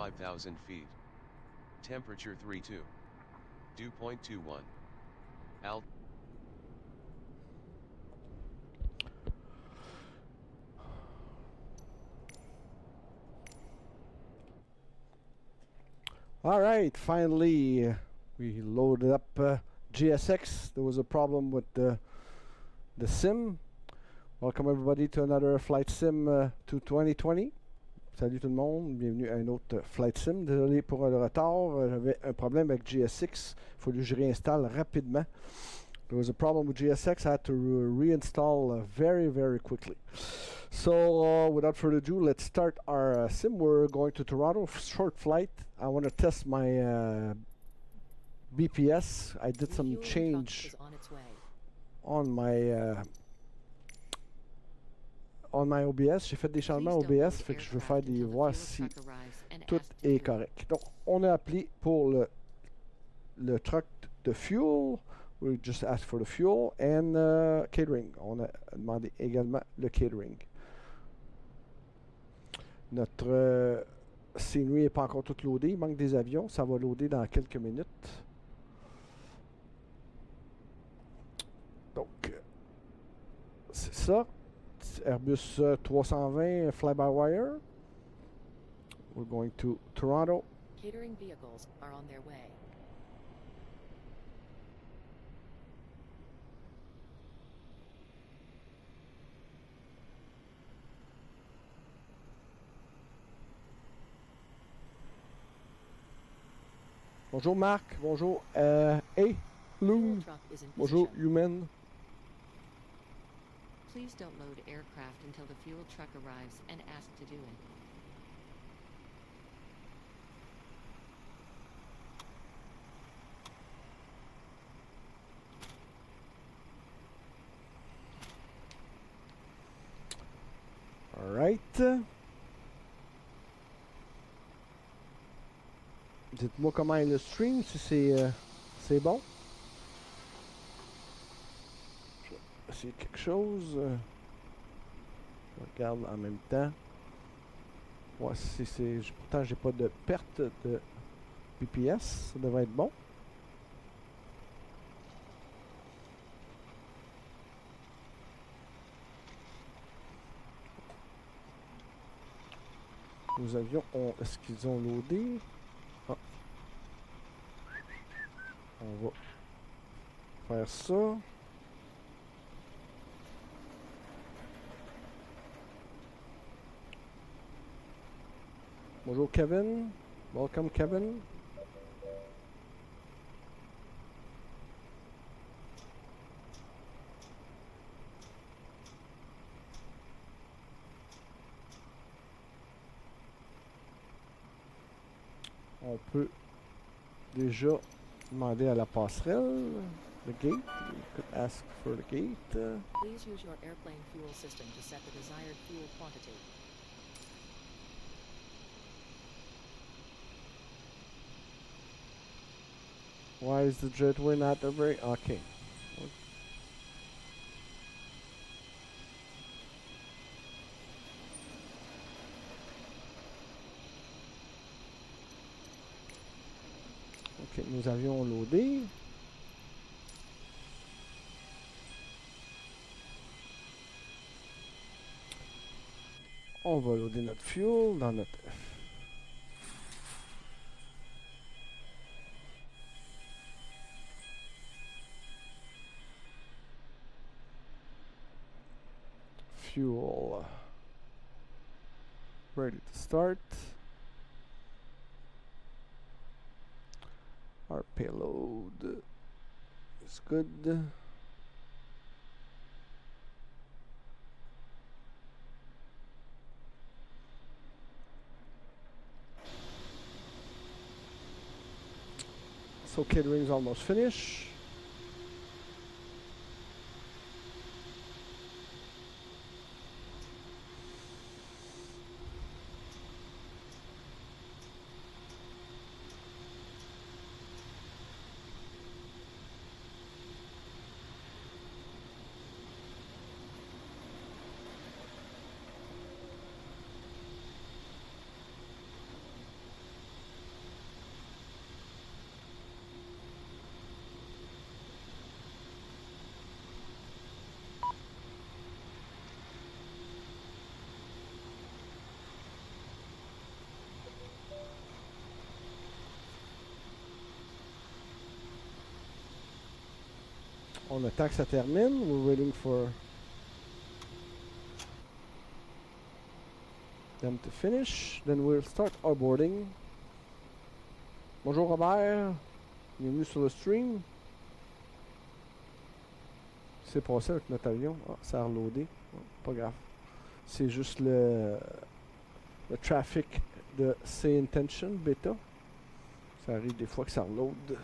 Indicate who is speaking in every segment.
Speaker 1: 5,000 feet. Temperature 32. Dew point 21.
Speaker 2: All right, finally we loaded up GSX. There was a problem with the sim. Welcome everybody to another Flight Sim to 2020. Salut tout le monde, bienvenue à un autre Flight Sim. Désolé pour le retard, j'avais un problème avec GSX. Il faut que je réinstalle rapidement. There was a problem with GSX. I had to reinstall very quickly. So without further ado, let's start our sim. We're going to Toronto, short flight. I want to test my BPS. I did some change on my OBS. J'ai fait des changements OBS, fait que je veux faire des voir si tout est correct. Donc on a appelé pour le truck de fuel. We just asked for the fuel and catering. On a demandé également le catering. Notre scenery n'est pas encore tout loadé. Il manque des avions. Ça va loader dans quelques minutes. Donc, c'est ça. Airbus 320 fly-by-wire. We're going to Toronto.
Speaker 3: Catering vehicles are on their way.
Speaker 2: Bonjour Marc, bonjour hey Loon, bonjour Human.
Speaker 3: Please don't load aircraft until the fuel truck arrives and ask to do it.
Speaker 2: All right. Dites-moi comment est le stream, si c'est bon. Je vais essayer quelque chose. Je regarde en même temps. Ouais, si c'est. Pourtant, j'ai pas de perte de BPS. Ça devrait être bon. Nos avions ont. Est-ce qu'ils ont loadé? Ah. On va faire ça. Bonjour Kevin. Welcome Kevin. On peut déjà demander à la passerelle. The gate. You could ask for the gate.
Speaker 3: Please use your airplane fuel system to set the desired fuel quantity.
Speaker 2: Why is the jetway not a break? Okay. Ok, nous avions loadé. On va loader notre fuel dans notre fuel. Ready to start. Our payload is good. So catering's almost finished. On attend que ça termine. We're waiting for them to finish. Then we'll start our boarding. Bonjour Robert. Bienvenue sur le stream. Qu'est-ce qui s'est passé avec notre avion? Ah, ça a reloadé. Oh, pas grave. C'est juste le traffic de C-Intention bêta. Ça arrive des fois que ça reload.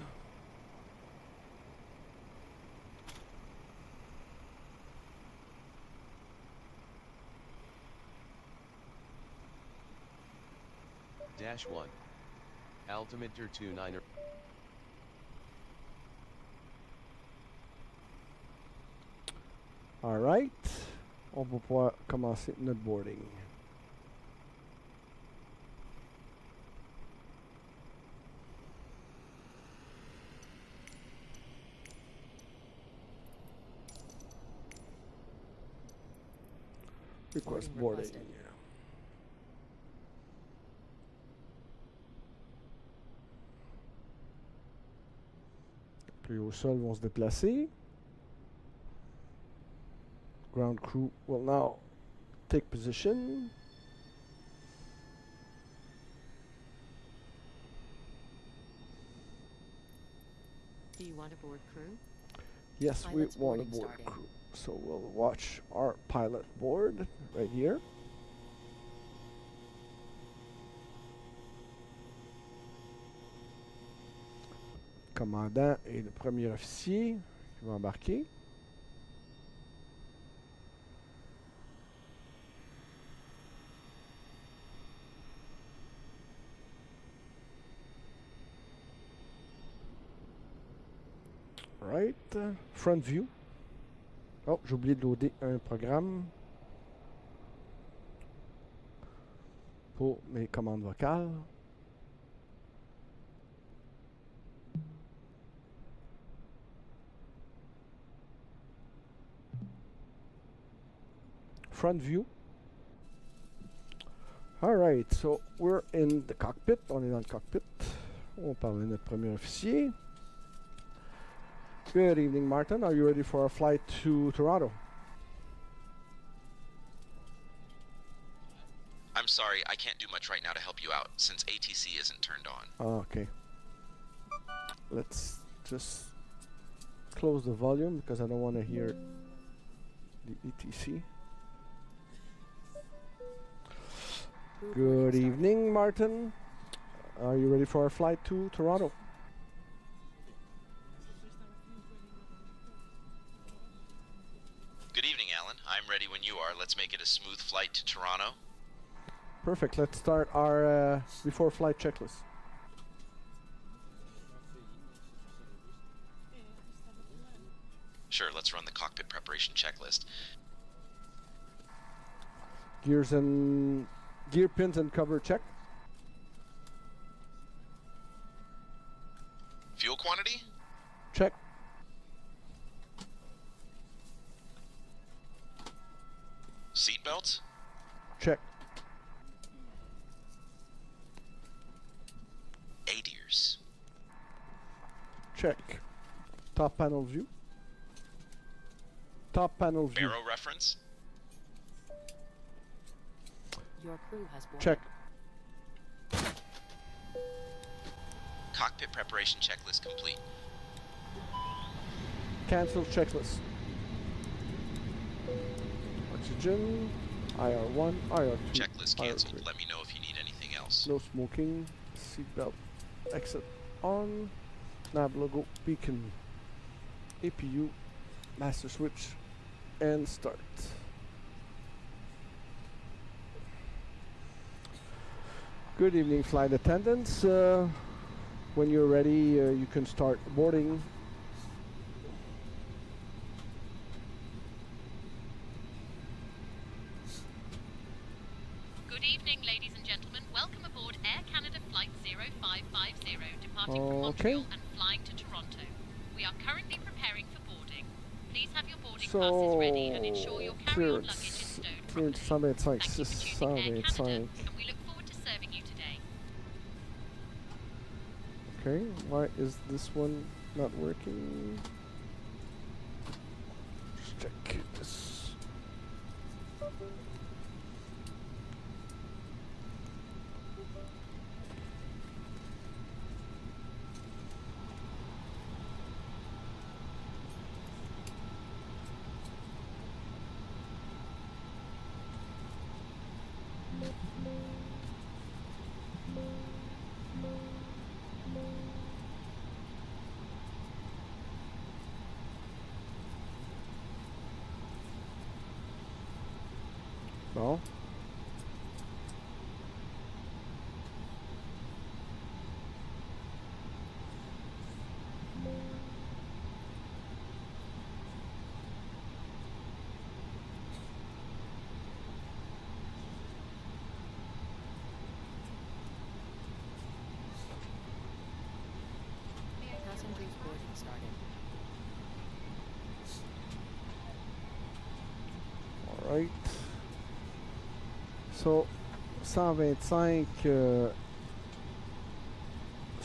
Speaker 1: Dash 1. Altimeter 29er.
Speaker 2: Alright. On va pouvoir commencer notre boarding. Request
Speaker 3: Boarding
Speaker 2: boarding.
Speaker 3: requested.
Speaker 2: Puis au sol vont se déplacer. Ground crew will now take position.
Speaker 3: Do you want a board crew?
Speaker 2: Yes, we
Speaker 3: Pilot's
Speaker 2: want a
Speaker 3: boarding
Speaker 2: board
Speaker 3: starting.
Speaker 2: crew. So we'll watch our pilot board right here. Commandant et le premier officier qui va embarquer. Right. Front view. Oh, j'ai oublié de loader un programme pour mes commandes vocales. Front view. Alright, so we're in the cockpit. On est dans le cockpit. On parle de notre premier officier. Good evening, Martin. Are you ready for our flight to Toronto?
Speaker 4: I'm sorry, I can't do much right now to help you out, since ATC isn't turned on.
Speaker 2: Oh, okay. Let's just close the volume because I don't want to hear the ETC.
Speaker 3: Crew
Speaker 2: Good
Speaker 3: boarding started.
Speaker 2: evening, Martin. Are you ready for our flight to Toronto?
Speaker 4: Good evening, Alan. I'm ready when you are. Let's make it a smooth flight to Toronto.
Speaker 2: Perfect. Let's start our before flight checklist.
Speaker 4: Sure, let's run the cockpit preparation checklist.
Speaker 2: Gears and gear pins and cover check.
Speaker 4: Fuel quantity?
Speaker 2: Check.
Speaker 4: Seatbelts?
Speaker 2: Check.
Speaker 4: ADIRS.
Speaker 2: Check. Top panel view. Top panel view.
Speaker 4: Barrow reference?
Speaker 3: Your crew has boarded.
Speaker 2: Check.
Speaker 4: Cockpit preparation checklist complete.
Speaker 2: Cancel checklist. Oxygen. IR1. IR2.
Speaker 4: Checklist canceled.
Speaker 2: IR3.
Speaker 4: Let me know if you need anything else.
Speaker 2: No smoking. Seatbelt. Exit on. Nav logo. Beacon. APU. Master switch. And start. Good evening, flight attendants. When you're ready, you can start boarding.
Speaker 5: Good evening, ladies and gentlemen. Welcome aboard Air Canada Flight 0550, departing from
Speaker 2: Okay.
Speaker 5: Montreal and flying to Toronto. We are currently preparing for boarding. Please have your boarding
Speaker 2: So,
Speaker 5: passes ready and ensure your carry-on luggage is
Speaker 2: clearance,
Speaker 5: stowed
Speaker 2: clearance
Speaker 5: properly.
Speaker 2: 125,
Speaker 5: Thank you for choosing Air Canada,
Speaker 2: 625.
Speaker 5: and we look forward to serving you today.
Speaker 2: Okay, why is this one not working? check this. No.
Speaker 3: Passengers boarding started.
Speaker 2: All right. So 125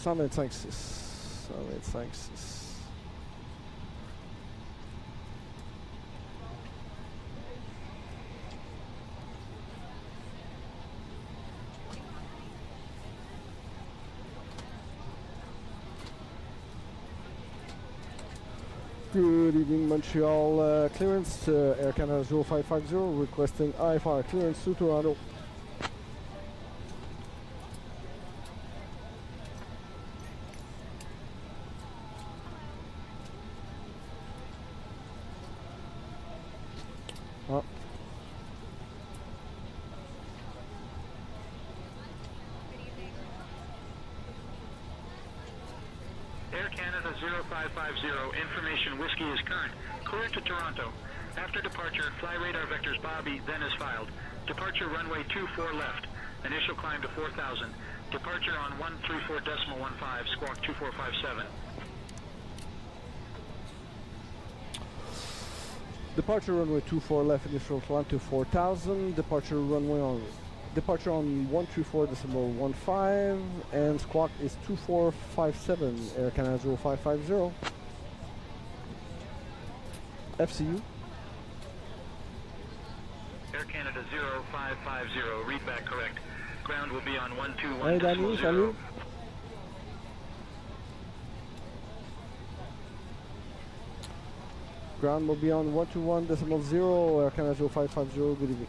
Speaker 2: 125 6. Good evening, Montreal clearance, Air Canada 0550, requesting IFR clearance to Toronto.
Speaker 6: Air Canada 0550, information whiskey is current. Clear to Toronto. After departure, fly radar vectors Bobby, then is filed. Departure runway 24 left. Initial climb to 4,000. Departure on 134.15, squawk 2457.
Speaker 2: Departure runway 24 left, initial climb to 4,000. Departure on 134.15 and squawk is 2457. Air Canada 0550. FCU.
Speaker 6: Air Canada 0550, read back correct. Ground will be on 121.0.
Speaker 2: Hey Danny, salut. Ground will be on 121.0. Air Canada 0550. Good evening.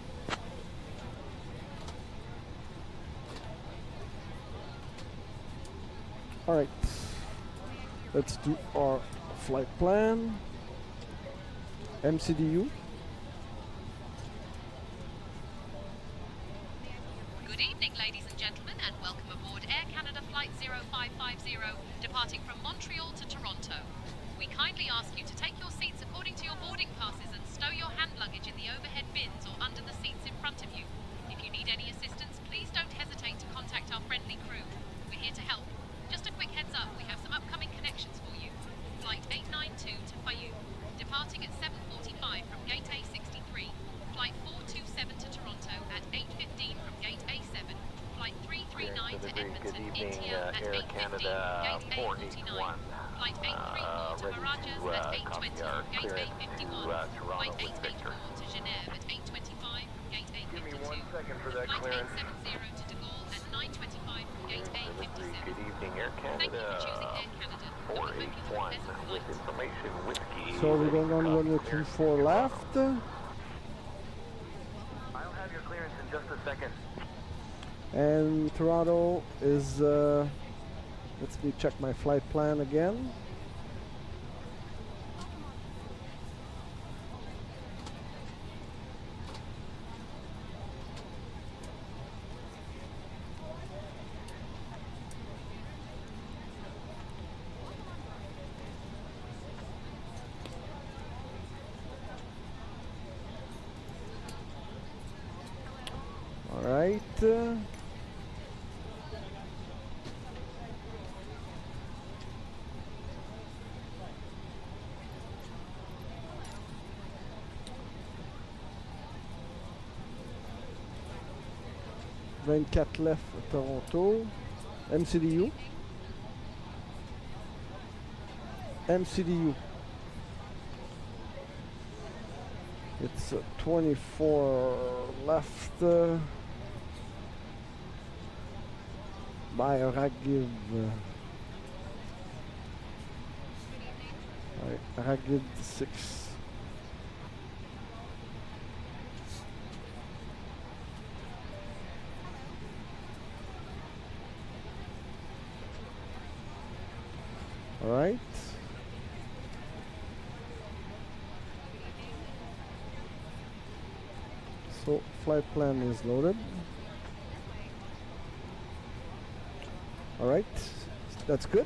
Speaker 2: All right, let's do our flight plan. MCDU.
Speaker 5: Good evening, ladies and gentlemen, and welcome aboard Air Canada Flight 0550, departing from Montreal to Toronto. We kindly ask you to take your seats according to your boarding passes and stow your hand luggage in the overhead bins or under the seats in front of you. If you need any assistance, please don't hesitate to contact our friendly crew. We're here to help. Just a quick heads up, we have some upcoming connections for you. Flight 892 to CYUL, departing at 7:45 from Gate A63. Flight 427 to Toronto at 8:15 from Gate A7. Flight 339 to Edmonton, India at 8:15 Gate A49. Flight 834 to Mirajas at 8:20 from Gate A51. Flight 884 to Genève at 8:25 from Gate A52.
Speaker 7: Give me 1 second for that
Speaker 5: Flight
Speaker 7: clearance.
Speaker 5: 870 to De Gaulle at 9:25 from Gate A57.
Speaker 7: Good evening, Air
Speaker 5: Thank you for choosing
Speaker 7: Canada
Speaker 5: Air Canada. and we hope you have a
Speaker 7: 481
Speaker 5: pleasant
Speaker 7: with
Speaker 5: flight.
Speaker 7: information whiskey.
Speaker 2: So we're going on runway 24 left.
Speaker 7: I'll have your clearance in just a second.
Speaker 2: And Toronto is, let me check my flight plan again. All right. Left Toronto. MCDU. It's 24 left by Ragiv. Ragid 6. All right. So flight plan is loaded. All right, that's good.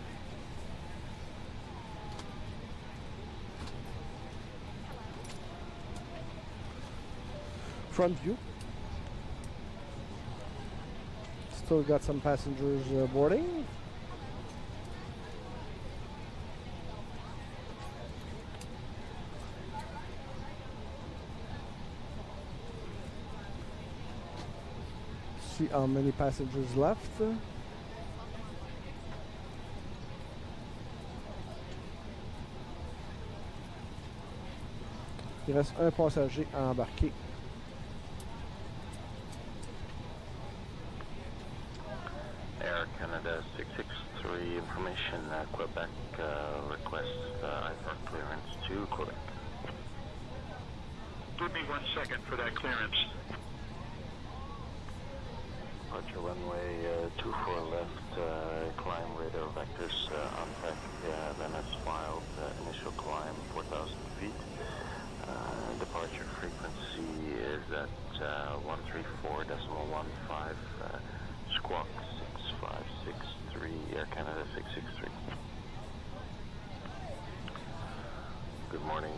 Speaker 2: Front view. Still got some passengers boarding. See how many passengers left. Il reste un passager à embarquer.
Speaker 7: Air Canada 663 information, Quebec requests IFR clearance to Quebec.
Speaker 6: Give me 1 second for that clearance.
Speaker 7: Departure runway 24 left, climb radar vectors on deck, then as filed, initial climb 4,000 feet. Departure frequency is at 134.15, squawk 6563, Air Canada 663. Good morning,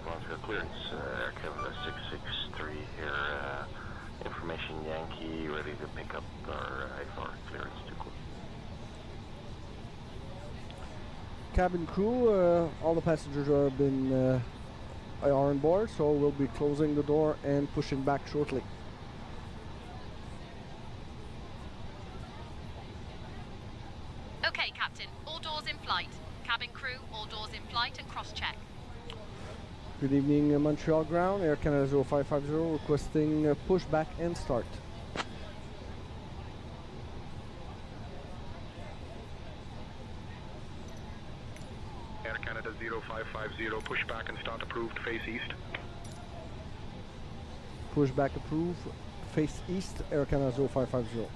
Speaker 7: Montreal clearance, Air Canada 663 here, information Yankee, ready to pick up our IFR clearance to Quebec.
Speaker 2: Cabin crew, all the passengers have been are on board, so we'll be closing the door and pushing back shortly.
Speaker 5: Okay, Captain. All doors in flight. Cabin crew, all doors in flight and cross-check.
Speaker 2: Good evening, Montreal ground. Air Canada 0550 requesting pushback and start.
Speaker 6: Air Canada 0550, pushback and start approved, face east.
Speaker 2: Pushback approved. Face east. Air Canada 0550.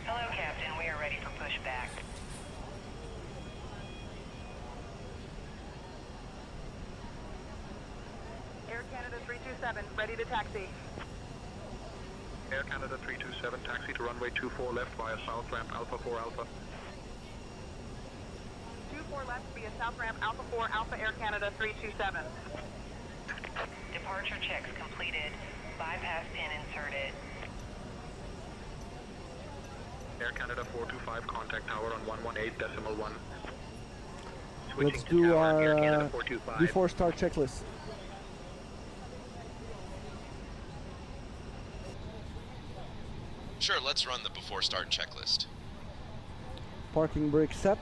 Speaker 8: Hello, Captain. We are ready for pushback.
Speaker 9: Air Canada 327, ready to taxi.
Speaker 6: Air Canada 327, taxi to runway 24 left via south ramp Alpha 4 Alpha.
Speaker 9: 24 left via south ramp Alpha 4 Alpha Air Canada 327.
Speaker 8: Departure checks completed. Bypass pin inserted.
Speaker 6: Air Canada 425, contact tower on 118.1.
Speaker 2: Let's
Speaker 6: to
Speaker 2: do
Speaker 6: tower, Air
Speaker 2: our
Speaker 6: Canada 425.
Speaker 2: before start checklist.
Speaker 4: Sure, let's run the before start checklist.
Speaker 2: Parking brake set.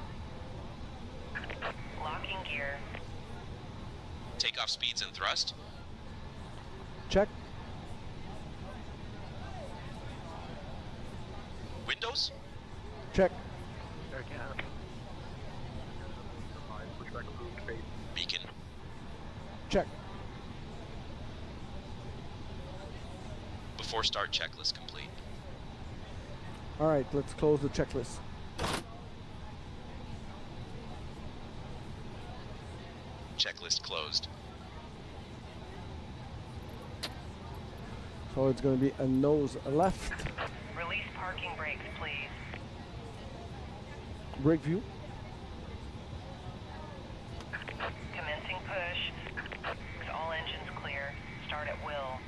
Speaker 8: Locking gear.
Speaker 4: Takeoff speeds and thrust.
Speaker 2: Check.
Speaker 4: Windows.
Speaker 2: Check.
Speaker 6: Air Canada. Pushback approved, face.
Speaker 4: Beacon.
Speaker 2: Check.
Speaker 4: Before start checklist complete.
Speaker 2: All right, let's close the checklist.
Speaker 4: Checklist closed.
Speaker 2: So it's going to be a nose left.
Speaker 8: Release parking brakes, please.
Speaker 2: Brake view.
Speaker 8: Commencing push. All engines clear. Start at will.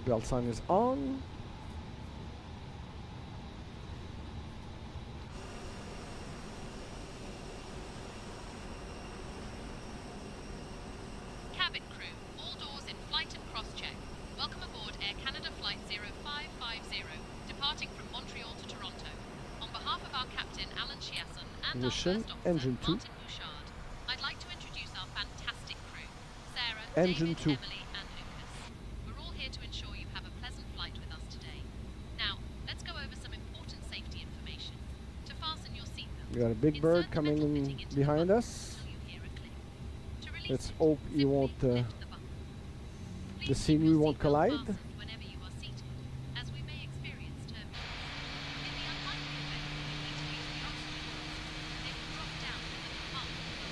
Speaker 2: Belt sign is on.
Speaker 5: Cabin crew, all doors in flight and cross-check. Welcome aboard Air Canada Flight
Speaker 2: position. Engine 2.
Speaker 5: I'd like to introduce our fantastic crew, Sarah,
Speaker 2: Engine
Speaker 5: David,
Speaker 2: 2.
Speaker 5: Emily, and Lucas. We're all here to ensure you have a pleasant flight with us today. Now, let's go over some important safety information. To fasten your seatbelt,
Speaker 2: We got a big bird coming in behind us. Let's hope he won't, the scenery won't collide.
Speaker 5: Whenever you are seated, as we may experience turbulence. In the unlikely event that you need to use the oxygen mask, they will drop down from the compartment below.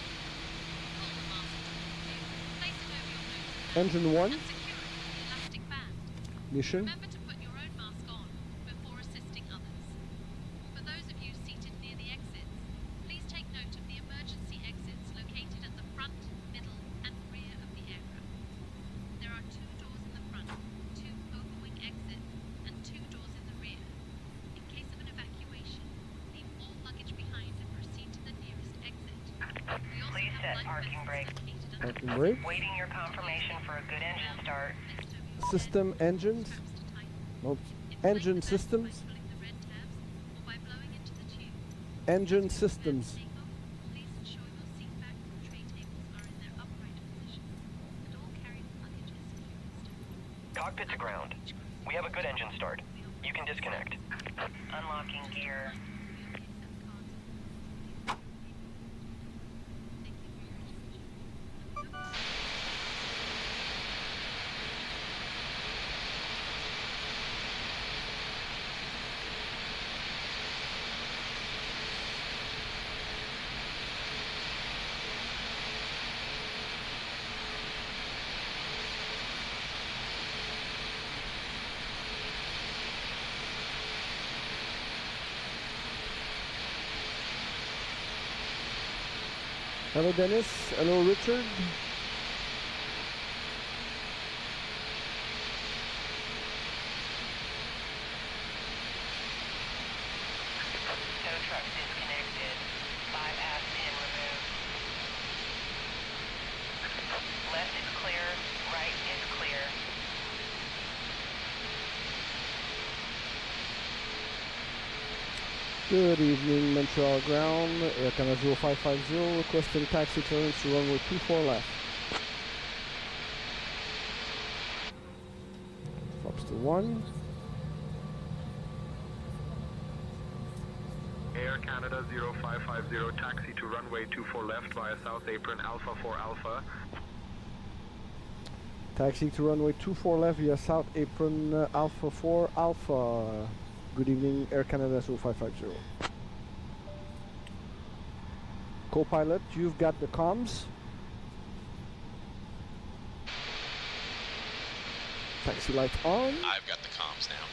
Speaker 5: Pull the mask to place it over your nose and
Speaker 2: Engine 1.
Speaker 5: and secure it with an elastic band.
Speaker 2: Mission.
Speaker 5: Remember to put your own mask on before assisting others. For those of you seated near the exits, please take note of the emergency exits located at the front, middle, and rear of the aircraft. There are 2 doors in the front, 2 overwing exits, and 2 doors in the rear. In case of an evacuation, leave all luggage behind and proceed to the nearest exit. We also
Speaker 8: Please
Speaker 5: have
Speaker 8: set
Speaker 5: life
Speaker 8: parking
Speaker 5: vests
Speaker 8: brake.
Speaker 5: located under
Speaker 2: Parking brake.
Speaker 8: Waiting your confirmation for a good engine start.
Speaker 2: System engines. Nope. Engine systems. Engine systems.
Speaker 5: Please ensure your seat back and tray tables are in their upright positions, and all carry-on luggage is secure.
Speaker 10: Cockpit to ground. We have a good engine start. You can disconnect.
Speaker 8: Unlocking gear.
Speaker 2: Hello Dennis. Hello Richard.
Speaker 8: Tow truck disconnected. Bypass pin removed. Left is clear. Right is clear.
Speaker 2: Good evening, Montreal ground. Air Canada 0550 requesting taxi clearance to runway 24 left. Drops to 1.
Speaker 6: Air Canada 0550, taxi to runway 24 left via South Apron Alpha 4 Alpha.
Speaker 2: Taxi to runway 24 left via South Apron Alpha 4 Alpha. Good evening, Air Canada 0550. Co-pilot, you've got the comms. Taxi light on.
Speaker 4: I've got the comms now.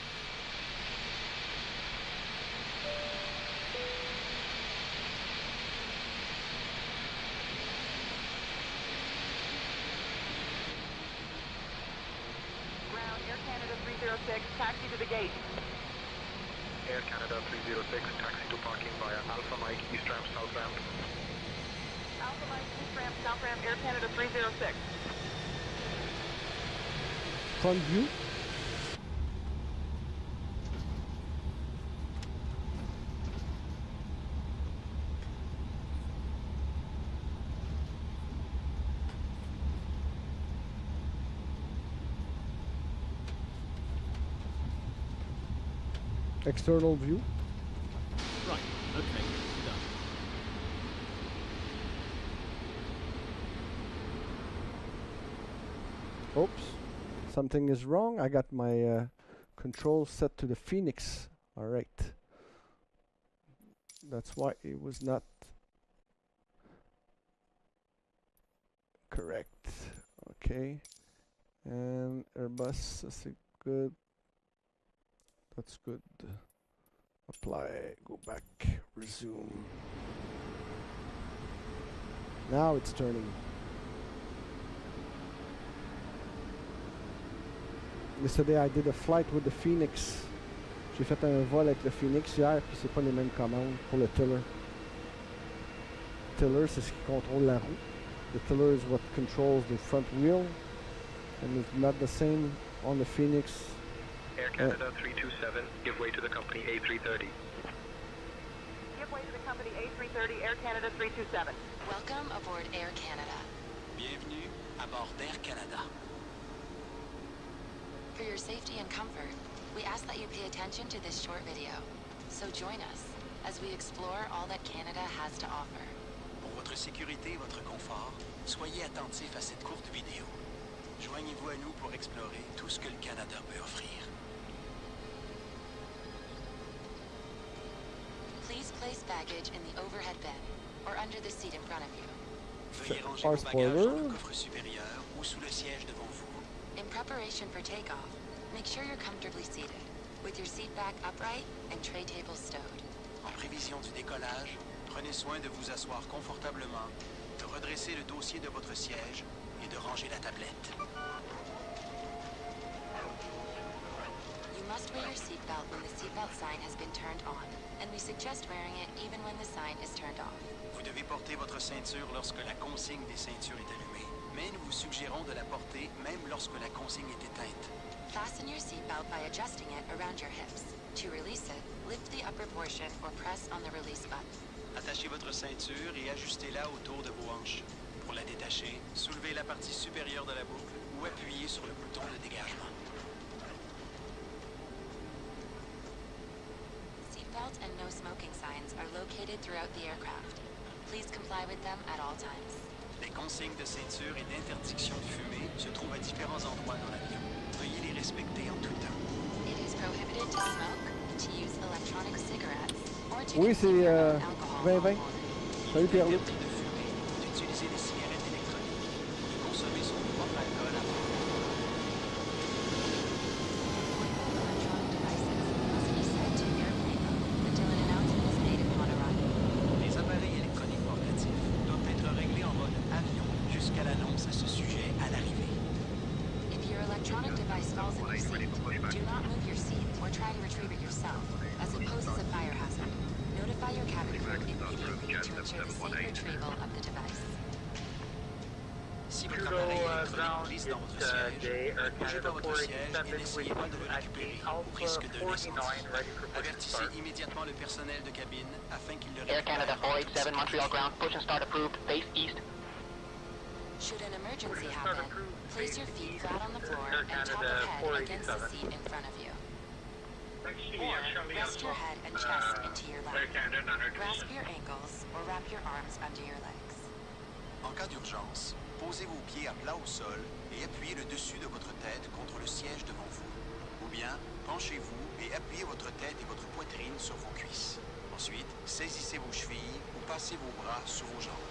Speaker 9: Ground, Air Canada 306, taxi to the gate.
Speaker 6: Air Canada 306, taxi to parking via Alpha Mike East Ramp South Ramp.
Speaker 9: Alpha Mike, East Ramp, South Ramp, Air Canada 306.
Speaker 2: Front view. External view.
Speaker 11: Right, okay, done.
Speaker 2: Oops. Something is wrong. I got my control set to the Phoenix. Alright. That's why it was not correct. Okay. And Airbus, that's good. That's good. Apply, go back, resume. Now it's turning. Yesterday I did a flight with the Phoenix. J'ai fait un vol avec le Phoenix hier, puis c'est pas les mêmes commandes pour le tiller. Tiller, c'est ce qui contrôle la roue. The tiller is what controls the front wheel, and it's not the same on the Phoenix.
Speaker 6: Air Canada 327, give way to the company A330.
Speaker 9: Give way to the company A330 Air Canada 327.
Speaker 5: Welcome aboard Air Canada.
Speaker 12: Bienvenue à bord d'Air Canada.
Speaker 5: For your safety and comfort, we ask that you pay attention to this short video. So join us as we explore all that Canada has to offer.
Speaker 12: Pour votre sécurité et votre confort, soyez attentifs à cette courte vidéo. Joignez-vous à nous pour explorer tout ce que le Canada peut offrir.
Speaker 5: Please place baggage in the overhead bin or under the seat in front of you.
Speaker 12: Veuillez ranger vos bagages dans le coffre supérieur ou sous le siège devant vous.
Speaker 5: In preparation for takeoff, make sure you're comfortably seated, with your seat back upright and tray tables stowed.
Speaker 12: En prévision du décollage, prenez soin de vous asseoir confortablement, de redresser le dossier de votre siège et de ranger la tablette.
Speaker 5: You must wear your seatbelt when the seatbelt sign has been turned on, and we suggest wearing it even when the sign is turned off.
Speaker 12: Vous devez porter votre ceinture lorsque la consigne des ceintures est allumée, mais nous vous suggérons de la porter même lorsque la consigne est éteinte.
Speaker 5: Fasten your seatbelt by adjusting it around your hips. To release it, lift the upper portion or press on the release button.
Speaker 12: Attachez votre ceinture et ajustez-la autour de vos hanches. Pour la détacher, soulevez la partie supérieure de la boucle ou appuyez sur le bouton de dégagement.
Speaker 5: Seatbelt and no smoking signs are located throughout the aircraft. Please comply with them at all times.
Speaker 12: Les consignes de ceinture et d'interdiction de fumer se trouvent à différents endroits dans l'avion. Veuillez les respecter en tout temps.
Speaker 5: It is prohibited to smoke, to use electronic cigarettes, or to
Speaker 2: Oui, c'est
Speaker 5: alcohol.
Speaker 2: 2020. Salut Pierre-Luc.
Speaker 12: Interdit de fumer, d'utiliser des cigarettes électroniques ou de consommer son propre alcool à bord.
Speaker 5: Electronic devices must be set to airplane mode until an announcement is made upon arrival.
Speaker 12: Les appareils électroniques portatifs doivent être réglés en mode avion jusqu'à l'annonce à ce sujet à l'arrivée.
Speaker 5: If your electronic device falls in your seat, do not move your seat or try to retrieve it yourself, as it poses a fire hazard. Notify your cabin crew immediately to ensure the safe retrieval of the device.
Speaker 12: Si votre appareil électronique glisse dans votre siège, ne bougez pas votre siège et n'essayez pas de le récupérer au risque d'un incendie. Avertissez immédiatement le personnel de cabine afin qu'il le récupère.
Speaker 13: Air Canada 487 Montreal ground, push and start approved, face east.
Speaker 5: Should an emergency happen, place your feet flat on the floor and top of head against the seat in front of you. Or rest your head and chest into your lap. Grasp your ankles or wrap your arms under your legs.
Speaker 12: En cas d'urgence, posez vos pieds à plat au sol et appuyez le dessus de votre tête contre le siège devant vous. Ou bien, penchez-vous et appuyez votre tête et votre poitrine sur vos cuisses. Ensuite, saisissez vos chevilles ou passez vos bras sous vos jambes.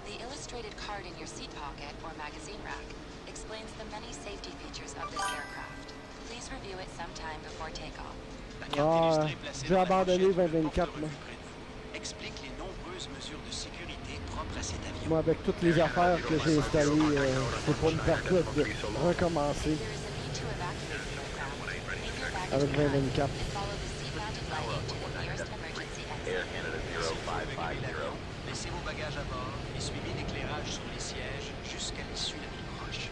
Speaker 5: The illustrated card in your seat pocket or magazine rack explains the many safety features of this aircraft. Please review it sometime before takeoff.
Speaker 12: La carte illustrée placée
Speaker 2: j'ai
Speaker 12: dans la
Speaker 2: abandonné
Speaker 12: pochette du
Speaker 2: 2024,
Speaker 12: porte-revue près de vous explique les nombreuses mesures de sécurité propres à cet avion.
Speaker 2: Moi, avec toutes les affaires que j'ai installées, je peux pas me permettre de recommencer
Speaker 5: There is a need to evacuate the aircraft. Make your baggage
Speaker 2: avec
Speaker 5: behind
Speaker 2: 2024.
Speaker 5: and follow the seat-mounted lighting to the nearest emergency exit.
Speaker 7: Air Canada
Speaker 12: Si vous pouvez évacuer
Speaker 7: 0550.
Speaker 12: l'avion, laissez vos bagages à bord et suivez l'éclairage sur les sièges jusqu'à l'issue la plus proche.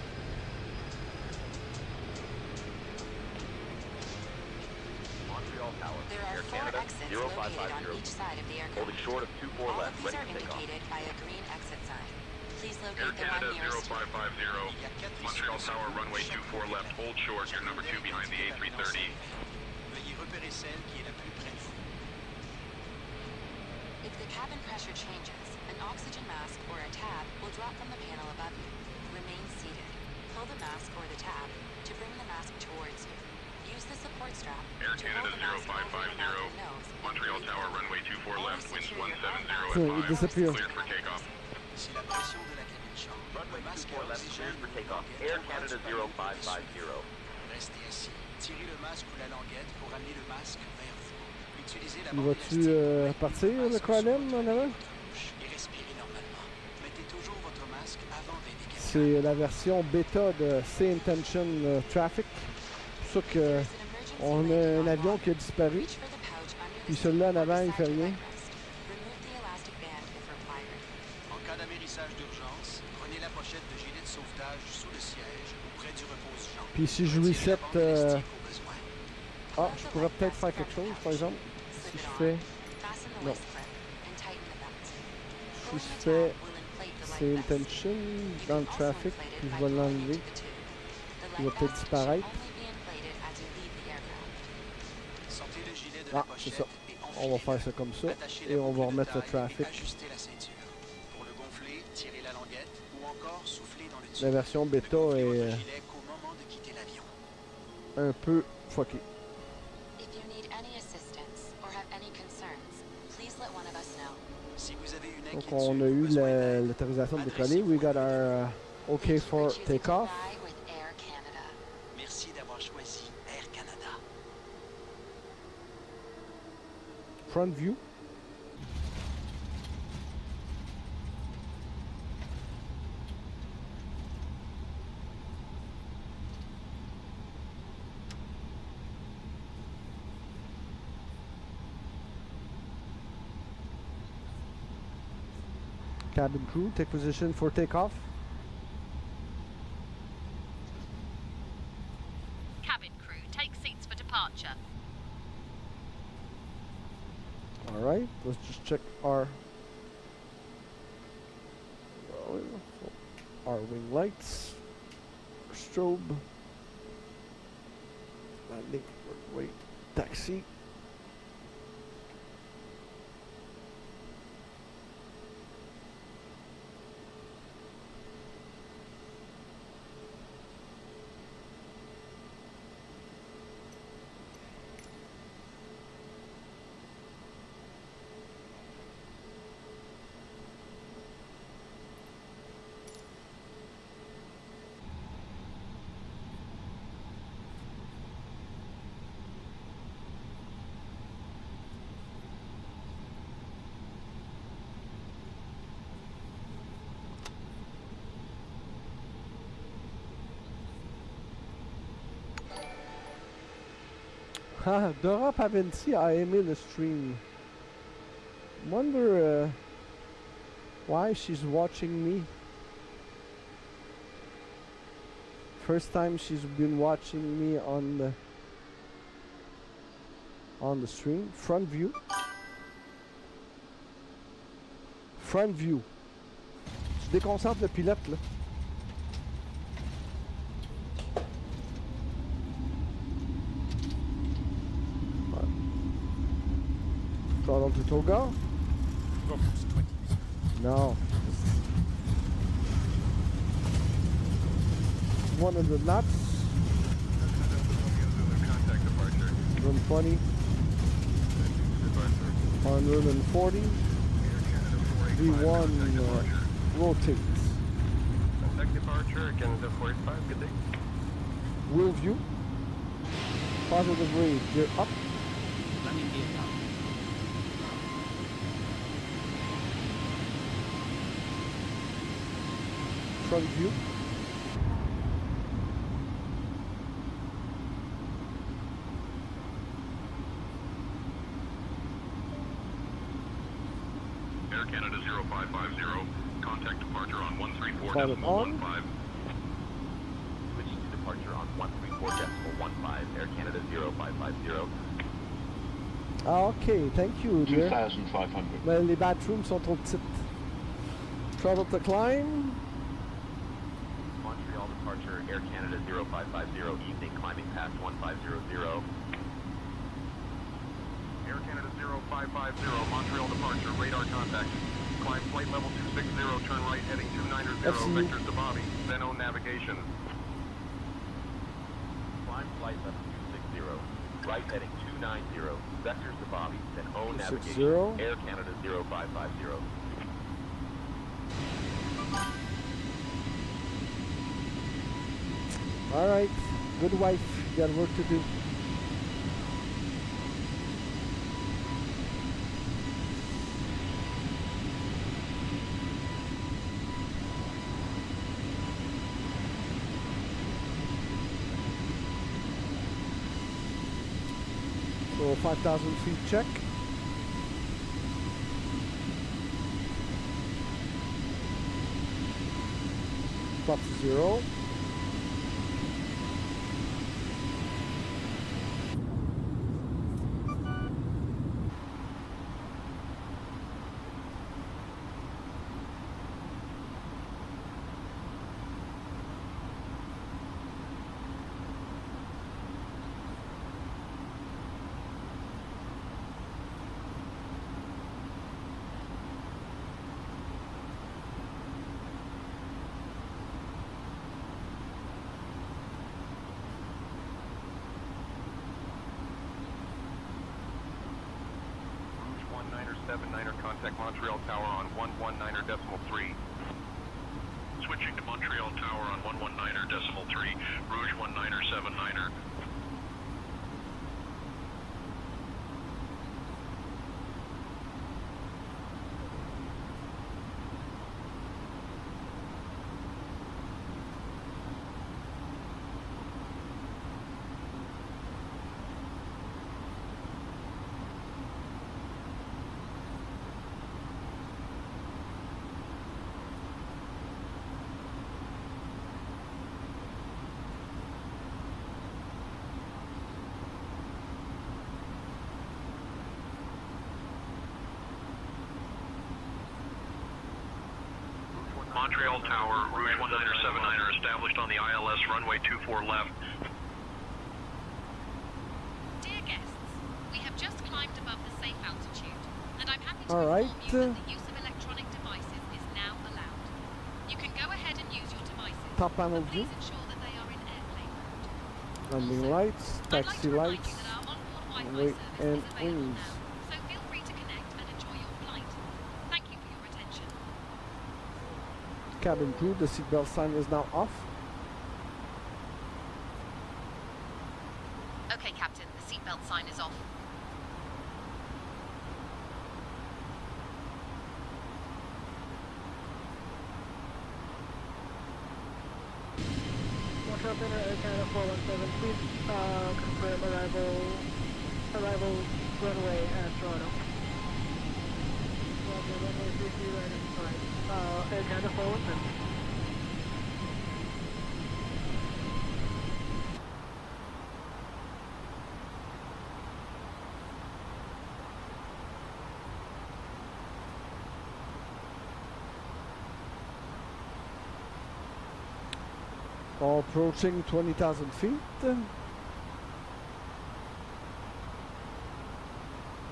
Speaker 7: Montreal Tower,
Speaker 5: There are
Speaker 7: Air
Speaker 5: 4
Speaker 7: Canada
Speaker 5: exits located on
Speaker 7: 0550.
Speaker 5: each side of the aircraft.
Speaker 7: Holding short of 24
Speaker 5: All
Speaker 7: left,
Speaker 5: of these
Speaker 7: ready
Speaker 5: are
Speaker 7: for takeoff.
Speaker 5: indicated by a green exit sign. Please
Speaker 6: Air
Speaker 5: locate the one
Speaker 6: Canada
Speaker 5: nearest you.
Speaker 6: 0550,
Speaker 12: Il y a 4
Speaker 6: Montreal
Speaker 12: issues
Speaker 6: Tower,
Speaker 12: de
Speaker 6: runway
Speaker 12: chaque
Speaker 6: 24
Speaker 12: côté de
Speaker 6: left,
Speaker 12: l'avion.
Speaker 6: hold short, you're number 2 behind the A330.
Speaker 12: Veuillez repérer celle qui est la plus près de vous.
Speaker 5: If the cabin pressure changes, an oxygen mask or a tab will drop from the panel above you. Remain seated. Pull the mask or the tab to bring the mask towards you. Use the support strap
Speaker 6: Air
Speaker 5: to hold
Speaker 6: Canada
Speaker 5: the mask over your mouth
Speaker 6: 0550,
Speaker 5: and nose. and
Speaker 6: Montreal
Speaker 5: breathe
Speaker 6: Tower,
Speaker 5: in.
Speaker 6: runway 24 left, winds
Speaker 5: Secure your
Speaker 6: 170
Speaker 2: So,
Speaker 6: at
Speaker 2: it
Speaker 6: 5,
Speaker 2: disappeared.
Speaker 6: cleared for takeoff.
Speaker 12: Si la pression de la cabine change,
Speaker 7: Runway
Speaker 12: le masque
Speaker 7: 24
Speaker 12: à
Speaker 7: left,
Speaker 12: oxygène
Speaker 7: cleared for
Speaker 12: ou
Speaker 7: takeoff.
Speaker 12: languette
Speaker 7: Air
Speaker 12: tombera
Speaker 7: Canada
Speaker 12: du panneau au-dessus.
Speaker 7: 0550.
Speaker 12: Restez assis. Tirez le masque ou la languette pour amener le masque vers vous. Utilisez la
Speaker 2: Il
Speaker 12: bande
Speaker 2: va-tu
Speaker 12: élastique pour
Speaker 2: partir,
Speaker 12: mettre
Speaker 2: le
Speaker 12: masque
Speaker 2: colonne,
Speaker 12: sur
Speaker 2: en
Speaker 12: votre
Speaker 2: avant?
Speaker 12: bouche et respirez normalement. Mettez toujours votre masque avant d'indiquer.
Speaker 2: C'est la version bêta de C-Intention Traffic. C'est pour ça que on a un avion qui a disparu.
Speaker 5: Reach for the pouch under
Speaker 2: Puis
Speaker 5: the
Speaker 2: celui-là en
Speaker 5: seat or
Speaker 2: avant, il
Speaker 5: beside
Speaker 2: fait
Speaker 5: your
Speaker 2: rien.
Speaker 5: leg rest. Remove the elastic band if required.
Speaker 12: En cas d'amérissage d'urgence, prenez la pochette de gilet de sauvetage sous le siège ou près du repose-jambe.
Speaker 2: Puis si je
Speaker 12: Retirez
Speaker 2: reset
Speaker 12: la bande élastique au besoin.
Speaker 2: Ah, je pourrais peut-être faire quelque chose, par exemple. Si je fais... Non. Si je fais... C'est intention dans le traffic, puis je vais l'enlever. Il va peut-être disparaître. Ah, c'est ça. On va faire ça comme ça. Et on va remettre le traffic. La version bêta est un peu fuckée. Donc on a eu l'autorisation de décoller. We got our OK for takeoff.
Speaker 12: Merci d'avoir choisi Air Canada.
Speaker 2: Front view. Cabin crew, take position for takeoff.
Speaker 5: Cabin crew, take seats for departure.
Speaker 2: Alright, let's just check our wing lights, our strobe, landing, wait, taxi. Dora Paventi a aimé le stream. Wonder why she's watching me. First time she's been watching me on the stream. Front view. Front view. Tu déconcentres le pilote là. Throttle to toga. No. 100 knots. 120. 140. V1 rotates.
Speaker 14: Contact departure, Canada 45, good day.
Speaker 2: Wheel view. Positive rate, gear up.
Speaker 11: Landing gear up.
Speaker 2: Front view.
Speaker 14: Air Canada 0550, contact departure on 134.15.
Speaker 15: Switching to departure on 134.15, Air Canada 0550.
Speaker 2: Ah, ok, thank you, dear.
Speaker 15: 2500.
Speaker 2: Mais les bathrooms sont trop petites. Throttle to climb.
Speaker 15: Montreal departure, Air Canada 0550, evening climbing past 1500.
Speaker 14: Air Canada 0550, Montreal departure, radar contact. Climb flight level 260, turn right heading 290, vectors to Bobby, then own navigation.
Speaker 15: Climb flight level 260, right heading 290, vectors to Bobby, then own navigation. Air Canada 0550.
Speaker 2: Alright, good wife, you got work to do. So 5,000 feet check. Drop to 0.
Speaker 14: contact Montreal Tower on 119.3.
Speaker 6: Switching to Montreal Tower on 119.3, Rouge 1979er. Montreal Tower, Rouge 1979er established on the ILS runway 24 left.
Speaker 5: Dear guests, we have just climbed above the safe altitude, and I'm happy to
Speaker 2: All right.
Speaker 5: inform you that the use of electronic devices is now allowed. You can go ahead and use your devices,
Speaker 2: Top panel
Speaker 5: but
Speaker 2: view.
Speaker 5: please ensure that they are in airplane mode.
Speaker 2: Landing
Speaker 5: Also,
Speaker 2: lights,
Speaker 5: I'd like
Speaker 2: taxi
Speaker 5: to remind
Speaker 2: lights,
Speaker 5: you that our onboard Wi-Fi
Speaker 2: wait,
Speaker 5: service
Speaker 2: and
Speaker 5: is available
Speaker 2: wings.
Speaker 5: now, so feel free to connect and enjoy your flight. Thank you for your attention.
Speaker 2: Cabin crew, the seatbelt sign is now off.
Speaker 5: Okay, Captain, the seatbelt sign is off.
Speaker 16: Montreal Center, Air Canada 417, please confirm arrival runway at Toronto. Roger, runway 33 right inside. Air Canada 417.
Speaker 2: All approaching 20,000 feet.
Speaker 14: Air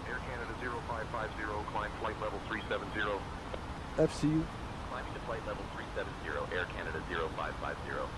Speaker 14: Canada 0550, climb flight level 370.
Speaker 2: FCU.
Speaker 15: Climbing to flight level 370, Air Canada 0550.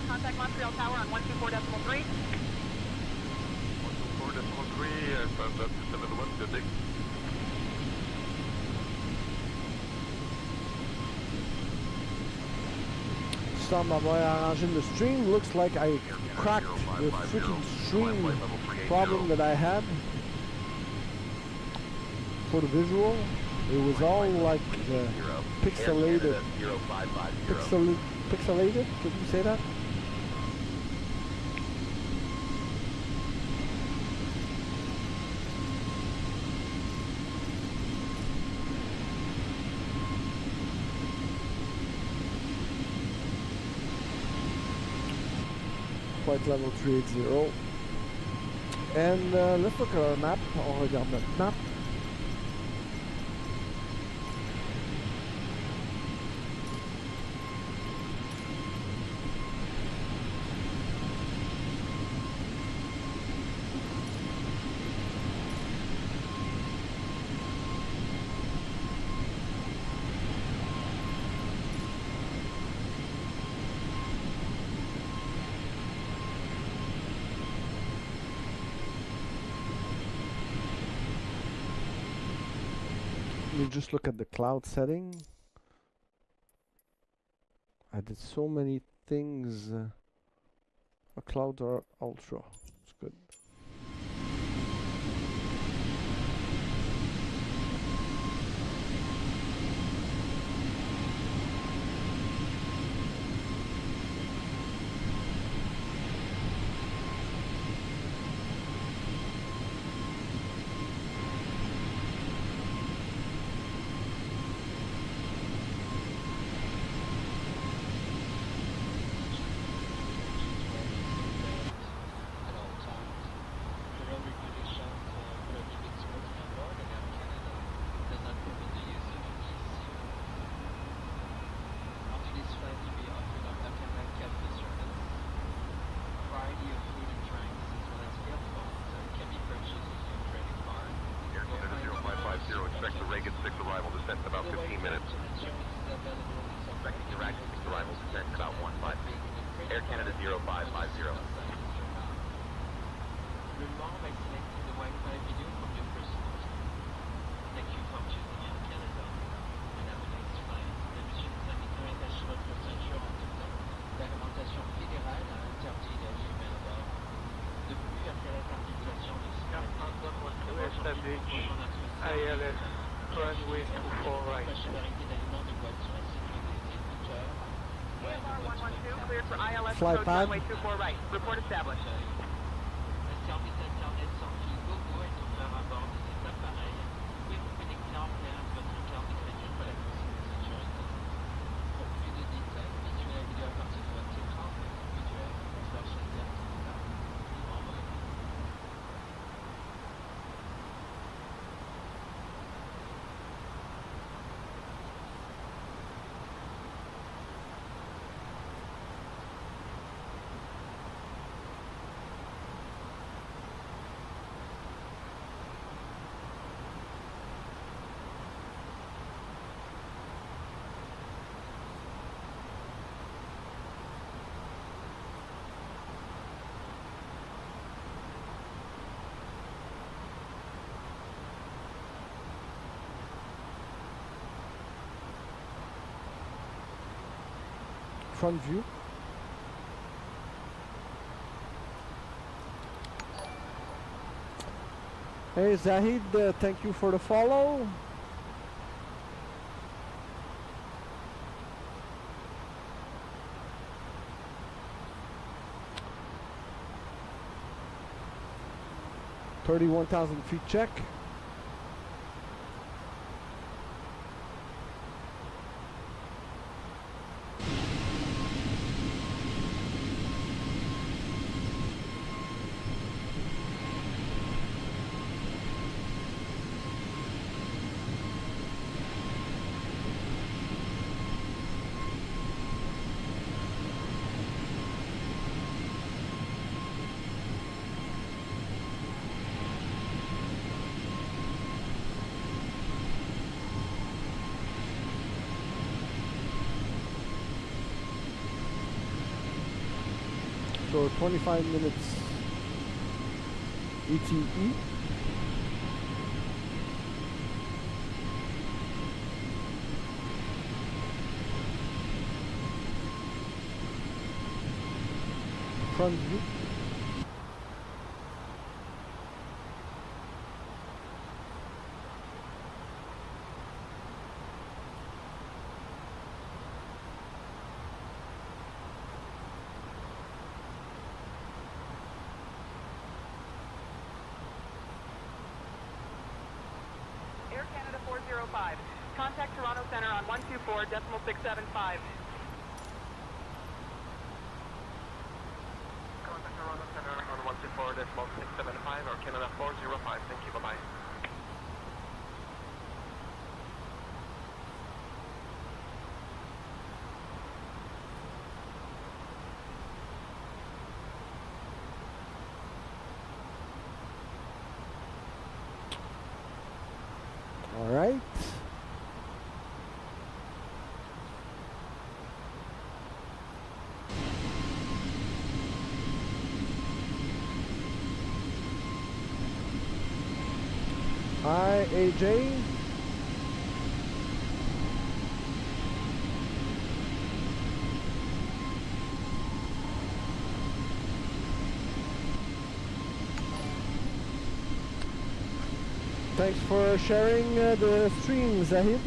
Speaker 9: Contact Montreal Tower on 124.3.
Speaker 14: 124.3, sounds up to 71, good day.
Speaker 2: Ça m'a arrangé le stream. Looks like I cracked the freaking stream problem that I had for the visual. It was all like pixelated. Pixelated? Could you say that? flight level 380. And let's look at our map. On regarde notre map. Let me just look at the cloud setting. I did so many things. Clouds are ultra. It's good.
Speaker 14: Expect the Reagan 6 arrival descent in about 15 minutes.
Speaker 15: Expecting Iraq 6 arrival descent in about 1-5. Air Canada 0550.
Speaker 17: Le mort by selecting the Wi-Fi video from your first source. Thank you for choosing Air Canada. And have a nice flight. La mission sanitaire est à votre ceinture en tout temps. La réglementation fédérale a interdit la humaine à bord. De plus, après la certification de sécurité,
Speaker 18: ILS runway 24 right.
Speaker 9: AMR 112 cleared for ILS
Speaker 2: Fly
Speaker 9: approach
Speaker 2: pad.
Speaker 9: runway 24 right. Report established.
Speaker 17: Un service internet sans fil GoGo est offert à bord de cet appareil. Vous pouvez vous connecter en clair à votre carte de crédit pour la consigne de sécurité. Pour plus de détails, visuel la vidéo à partir de votre écran, visuel/alert.
Speaker 2: Front view. Hey Zahid, thank you for the follow. $31,000 feet check. So 25 minutes ETE. Front view.
Speaker 9: Air Canada 405. Contact Toronto Center on 124.675.
Speaker 14: decimal 675, Air Canada 405. Thank you, bye-bye.
Speaker 2: All right. Hi, AJ. Thanks for sharing the stream, Zahid.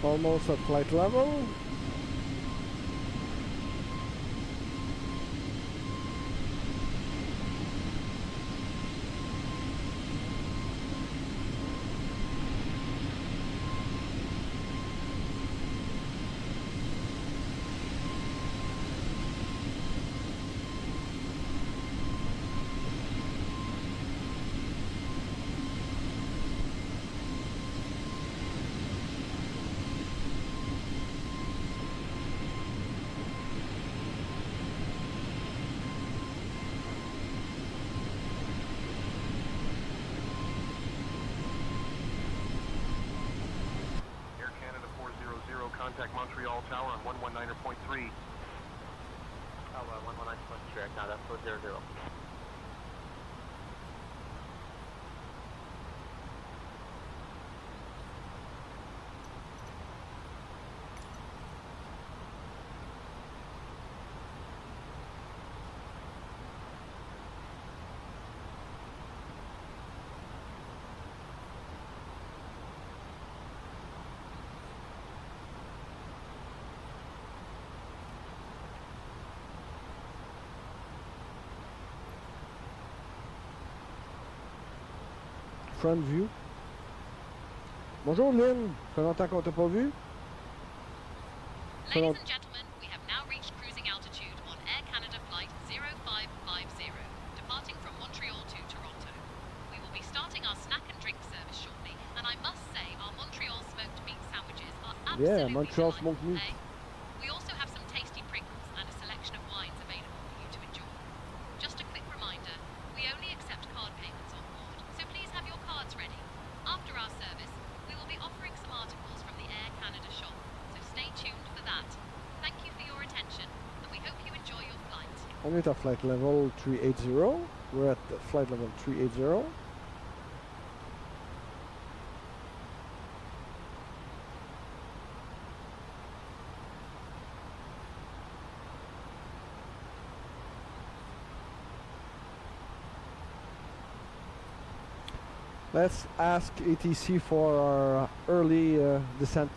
Speaker 2: Almost at flight level.
Speaker 14: Contact Montreal Tower on 119.3.
Speaker 7: Tower 119.3, Canada 400.
Speaker 2: Front view. Bonjour Lynn, ça fait longtemps qu'on t'a pas vu.
Speaker 5: Ladies and gentlemen, we have now reached cruising altitude on Air Canada flight 0550, departing from Montreal to Toronto. We will be starting our snack and drink service shortly, and I must say our Montreal smoked meat sandwiches are absolutely
Speaker 2: Montreal smoked meat.
Speaker 5: We also have some tasty Pringles and a selection of wines available for you to enjoy. Just a quick reminder, we only accept card payments on board, so please have your cards ready. After our service, we will be offering some articles from the Air Canada shop, so stay tuned for that. Thank you for your attention, and we hope you enjoy your flight.
Speaker 2: On est à flight level 380. We're at flight level 380. Let's ask ATC for our early descent.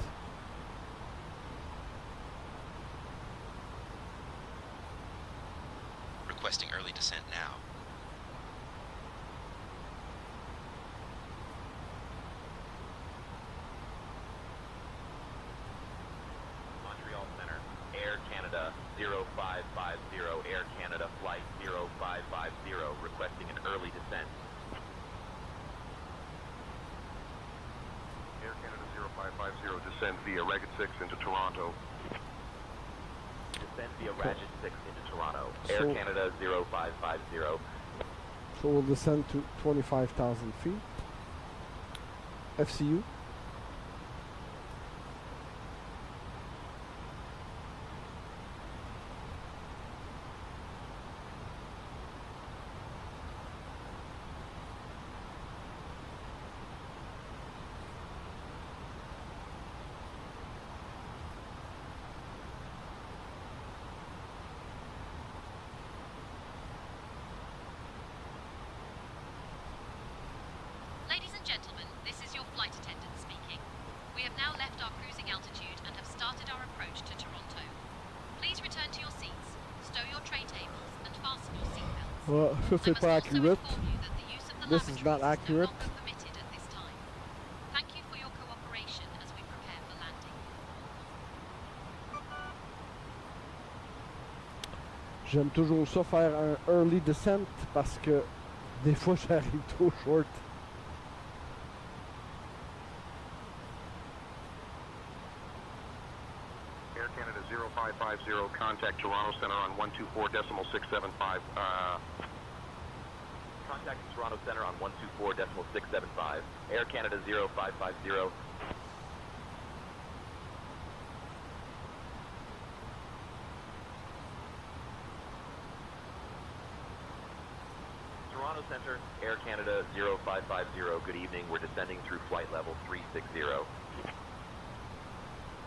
Speaker 4: Requesting early descent now.
Speaker 15: Montreal Center, Air Canada 0550, Air Canada flight 0550, requesting an early descent.
Speaker 14: Air Canada 0550, descend via Ragged 6 into Toronto.
Speaker 15: descend via Ratchet 6 into Toronto. Air Canada 0550.
Speaker 2: So we'll descend to 25,000 feet. FCU.
Speaker 5: Ladies and gentlemen, this is your flight attendant speaking. We have now left our cruising altitude and have started our approach to Toronto. Please return to your seats, stow your tray tables, and fasten your seatbelts.
Speaker 2: Well, ça c'est pas accurate. This is not accurate.
Speaker 5: Permitted at this time. Thank you for your cooperation as we prepare for landing.
Speaker 2: J'aime toujours ça faire un early descent parce que des fois j'arrive trop short.
Speaker 14: Air Canada 0550, contact Toronto Center on 124.675.
Speaker 15: Contact Toronto Center on 124.675. Air Canada 0550. Toronto Center, Air Canada 0550. Good evening. We're descending through flight level 360.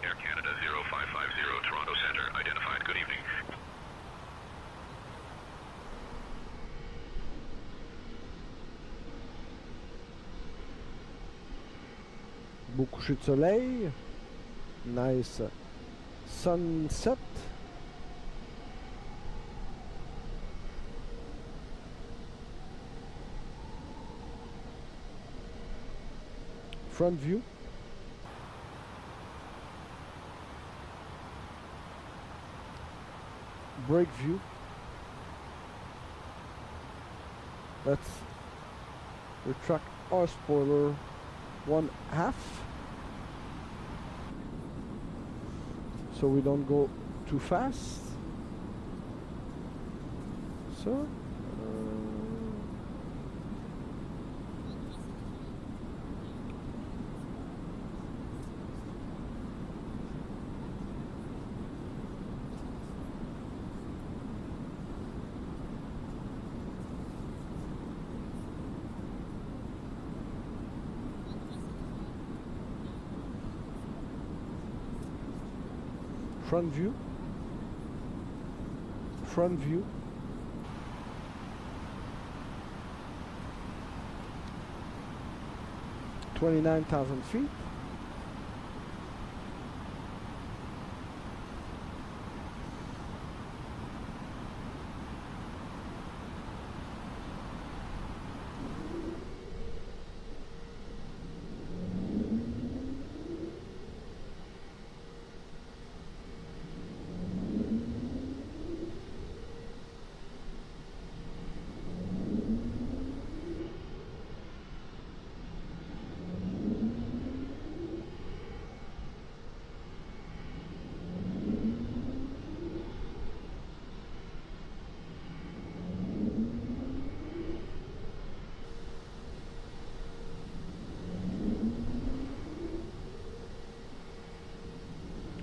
Speaker 14: Air Canada 0550, Toronto Center, identified. Good evening.
Speaker 2: Beau coucher de soleil. Nice sunset. Front view. Brake view. Let's retract our spoiler 1/2 so we don't go too fast. So front view, 29,000 feet.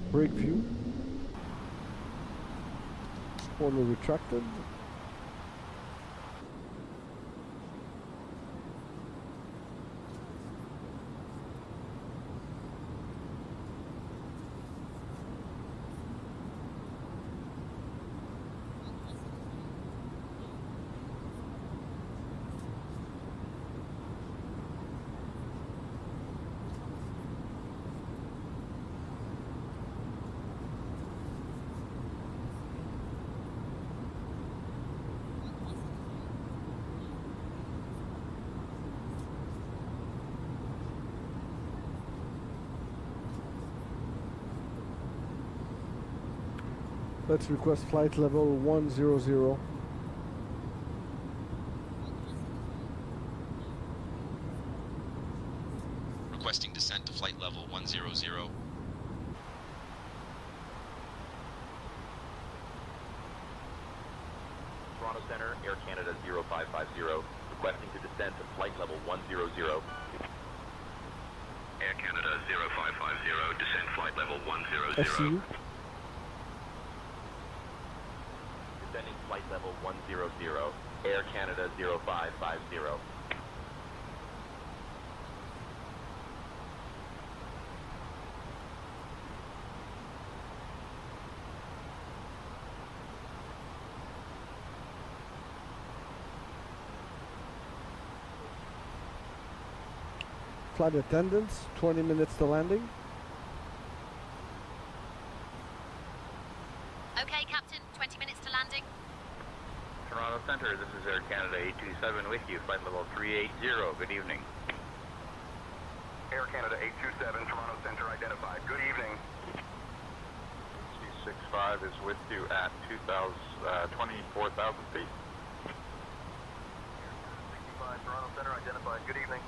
Speaker 2: Brake view, spoiler retracted. Let's request flight level 100.
Speaker 4: Requesting descent to flight level 100.
Speaker 15: Air Canada 0550, requesting to descend to flight level 100.
Speaker 14: Air Canada 0550, descend flight level 100.
Speaker 2: FCU.
Speaker 15: Descending flight level 100, Air Canada 0550.
Speaker 2: Flight attendants, 20 minutes to landing.
Speaker 5: Okay, Captain, 20 minutes to landing.
Speaker 19: Toronto Center, this is Air Canada 827 with you, flight level 380. Good evening.
Speaker 14: Air Canada 827, Toronto Center identified. Good evening.
Speaker 19: C65 is with you at 24,000 feet.
Speaker 14: 65, Toronto Center identified. Good evening.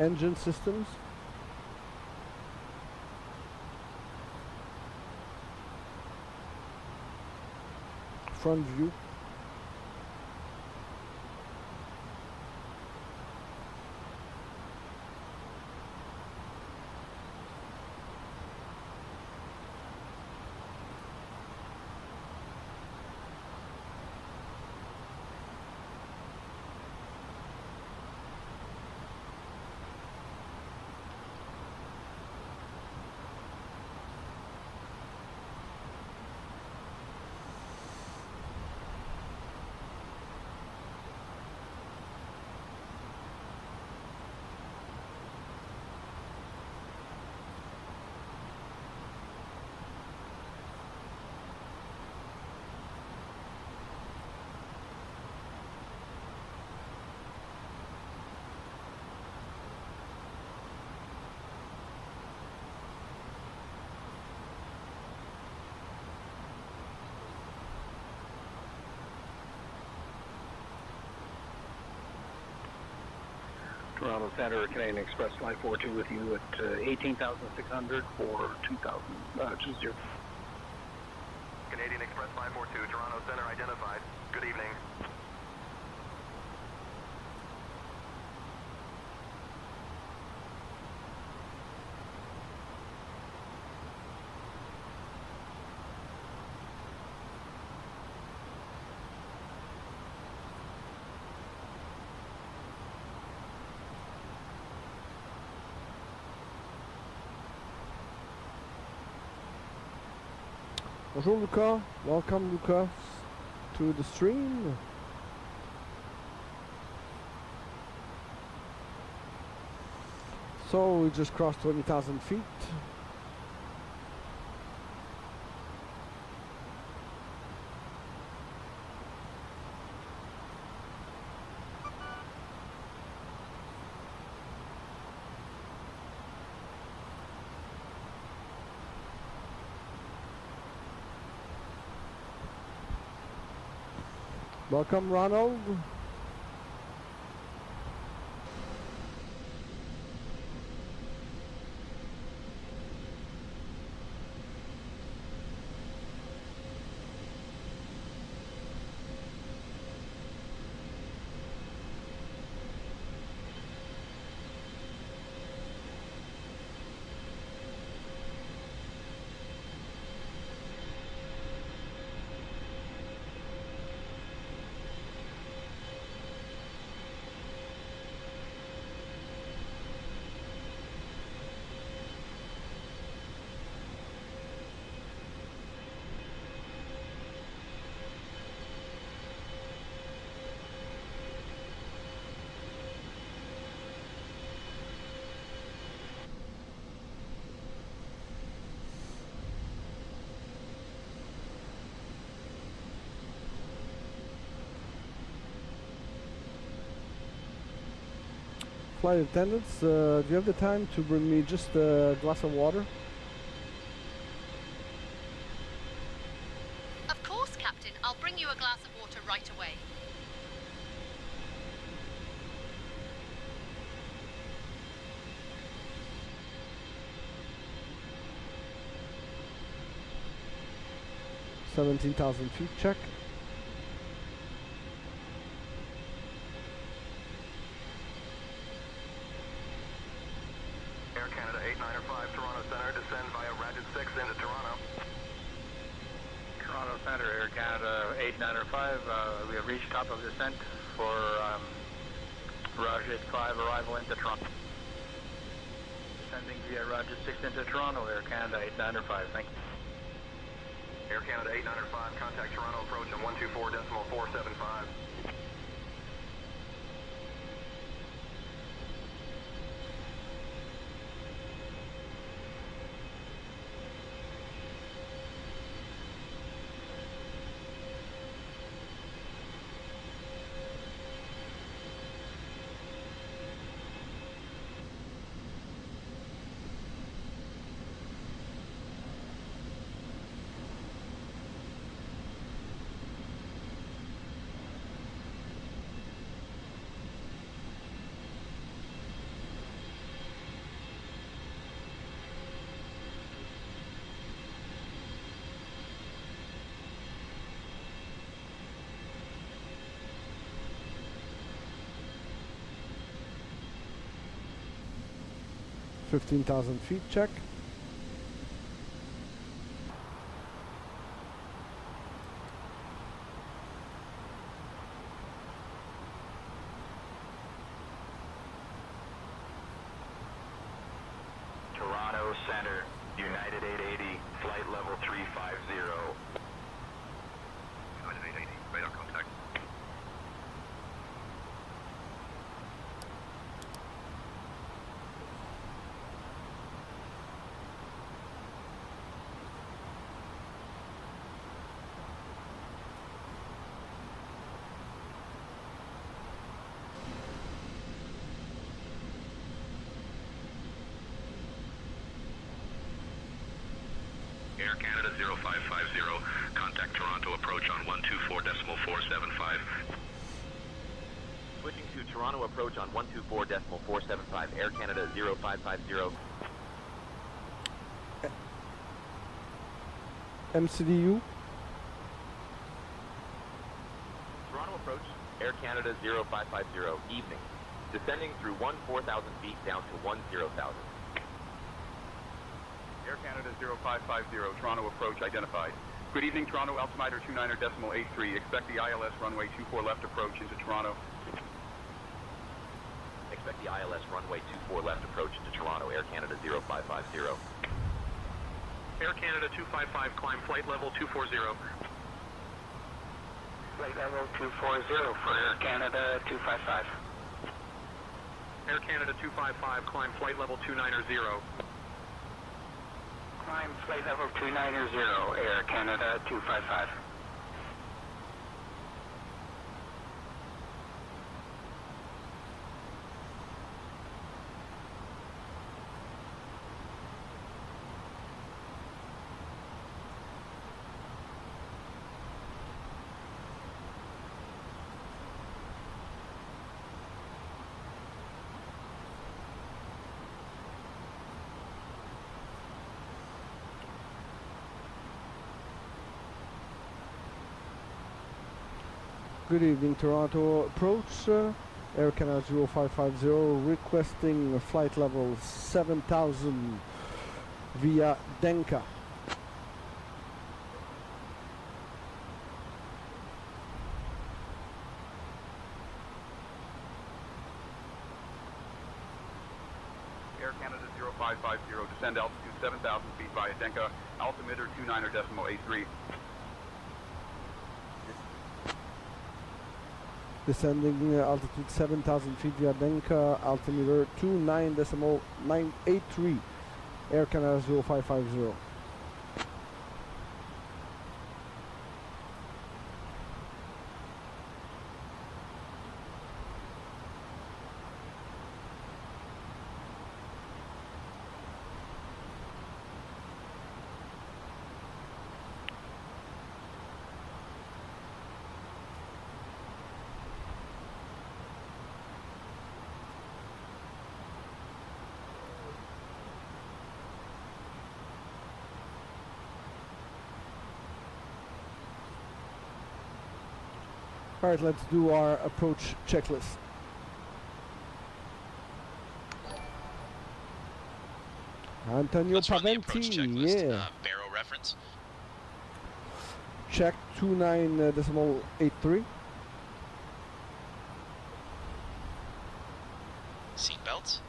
Speaker 2: Engine systems. Front view.
Speaker 19: Toronto Center, Canadian Express Flight 42 with you at 18,600 for 20.
Speaker 14: Canadian Express 542, Toronto Center identified. Good evening.
Speaker 2: Bonjour Luca, welcome Luca to the stream. So we just crossed 20,000 feet. Welcome, Ronald. flight attendants, do you have the time to bring me just a glass of water?
Speaker 5: Of course, Captain. I'll bring you a glass of water right away.
Speaker 2: $17,000 feet check.
Speaker 14: Air Canada 895, Toronto Center, descend via Racket 6 into Toronto.
Speaker 19: Toronto Center, Air Canada 895, we have reached top of descent for Rajet 5 arrival into Toronto. Descending via Rajet 6 into Toronto, Air Canada 895, thank you.
Speaker 14: Air Canada 895, contact Toronto approach on 124.475.
Speaker 2: $15,000 feet check.
Speaker 14: Toronto Center, United 880, flight level 350. United 880, radar contact. Air Canada 0550, contact Toronto approach on 124.475.
Speaker 15: Switching to Toronto approach on 124.475, Air Canada 0550.
Speaker 2: MCDU.
Speaker 15: Toronto approach, Air Canada 0550, evening. Descending through 4,000 feet down to 10,000.
Speaker 14: Air Canada 0550, Toronto approach identified. Good evening, Toronto, altimeter 29.83. Expect the ILS runway 24 left approach into Toronto.
Speaker 15: Expect the ILS runway 24 left approach into Toronto, Air Canada 0550.
Speaker 6: Air Canada 255, climb flight level 240.
Speaker 19: Flight level 240 for Air Canada 255.
Speaker 6: Air Canada 255, climb flight level 290.
Speaker 19: Climb flight level 290, Air Canada 255.
Speaker 2: Good evening, Toronto approach. Air Canada 0550 requesting flight level 7000 via Denka.
Speaker 14: Air Canada 0550, descend altitude 7,000 feet via Denka, altimeter 29.83.
Speaker 2: Descending altitude 7,000 feet via Denka, altimeter 29.983, Air Canada 0550. Alright, let's do our approach checklist. Antonio
Speaker 4: Let's run the approach
Speaker 2: Paventi,
Speaker 4: checklist.
Speaker 2: yeah.
Speaker 4: Barrow reference.
Speaker 2: Check 29.83.
Speaker 4: Seat belts.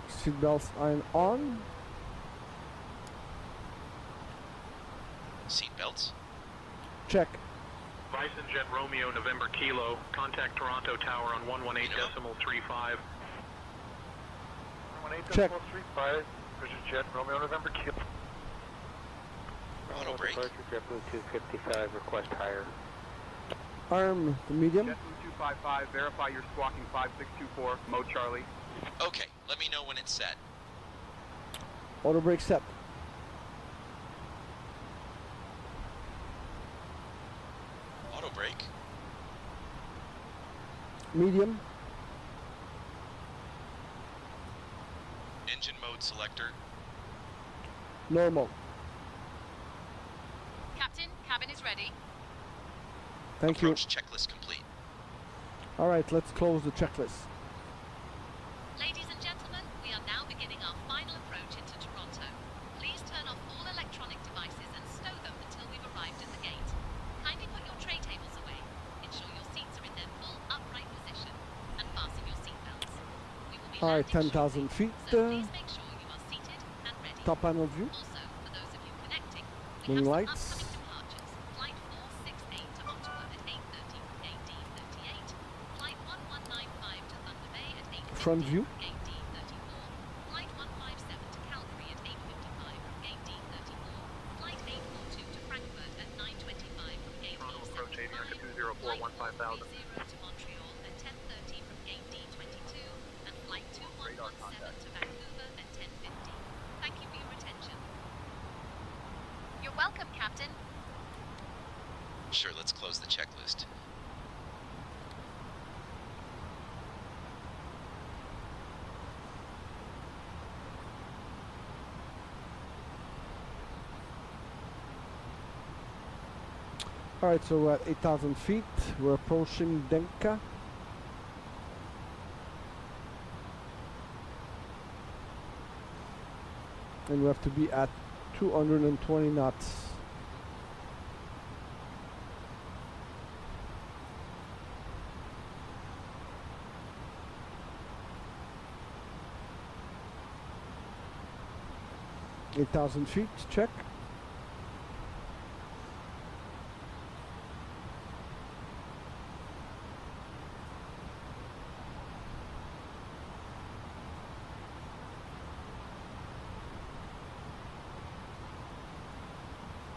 Speaker 2: Seatbelts are on.
Speaker 4: Seat belts.
Speaker 2: Check.
Speaker 6: Bison Jet Romeo November Kilo. Contact Toronto Tower on 118.35.
Speaker 2: Check.
Speaker 14: 118.35. Vision Jet Romeo November Kilo.
Speaker 4: Auto brake.
Speaker 19: JetBlue 255, request higher.
Speaker 2: Arm the medium.
Speaker 14: JetBlue 255, verify you're squawking 5624, Mo Charlie.
Speaker 4: Okay, let me know when it's set.
Speaker 2: Auto brake set.
Speaker 4: Auto brake.
Speaker 2: Medium.
Speaker 4: Engine mode selector.
Speaker 2: Normal.
Speaker 5: Captain, cabin is ready.
Speaker 2: Thank
Speaker 4: Approach checklist complete.
Speaker 2: you. Alright, let's close the checklist.
Speaker 5: Ladies and gentlemen, we are now beginning our final approach into Toronto. Please turn off all electronic devices and stow them until we've arrived at the gate. Kindly put your tray tables away, ensure your seats are in their full upright position, and fasten your seatbelts. We will be
Speaker 2: Alright,
Speaker 5: landing
Speaker 2: 10,000
Speaker 5: shortly,
Speaker 2: feet.
Speaker 5: so please make sure you are seated and ready.
Speaker 2: Top panel view.
Speaker 5: Also, for those of you connecting, we
Speaker 2: Wing
Speaker 5: have some
Speaker 2: lights.
Speaker 5: upcoming departures. Flight 468 to Ottawa at 8:30 from gate D38. Flight 1195 to Thunder Bay at 8:50
Speaker 2: Front view.
Speaker 5: from gate D34. Flight 157 to Calgary at 8:55 from gate D34. Flight 842 to Frankfurt at 9:25 from gate D75.
Speaker 14: 204-15000.
Speaker 5: 30 to Montreal at 10:30 from gate D22. And flight 2117 to Vancouver at 10:50. Thank you for your attention. You're welcome, Captain.
Speaker 4: Sure, let's close the checklist.
Speaker 2: Alright, so we're at 8,000 feet. We're approaching Denka. And we have to be at 220 knots. Eight 8,000 feet, check.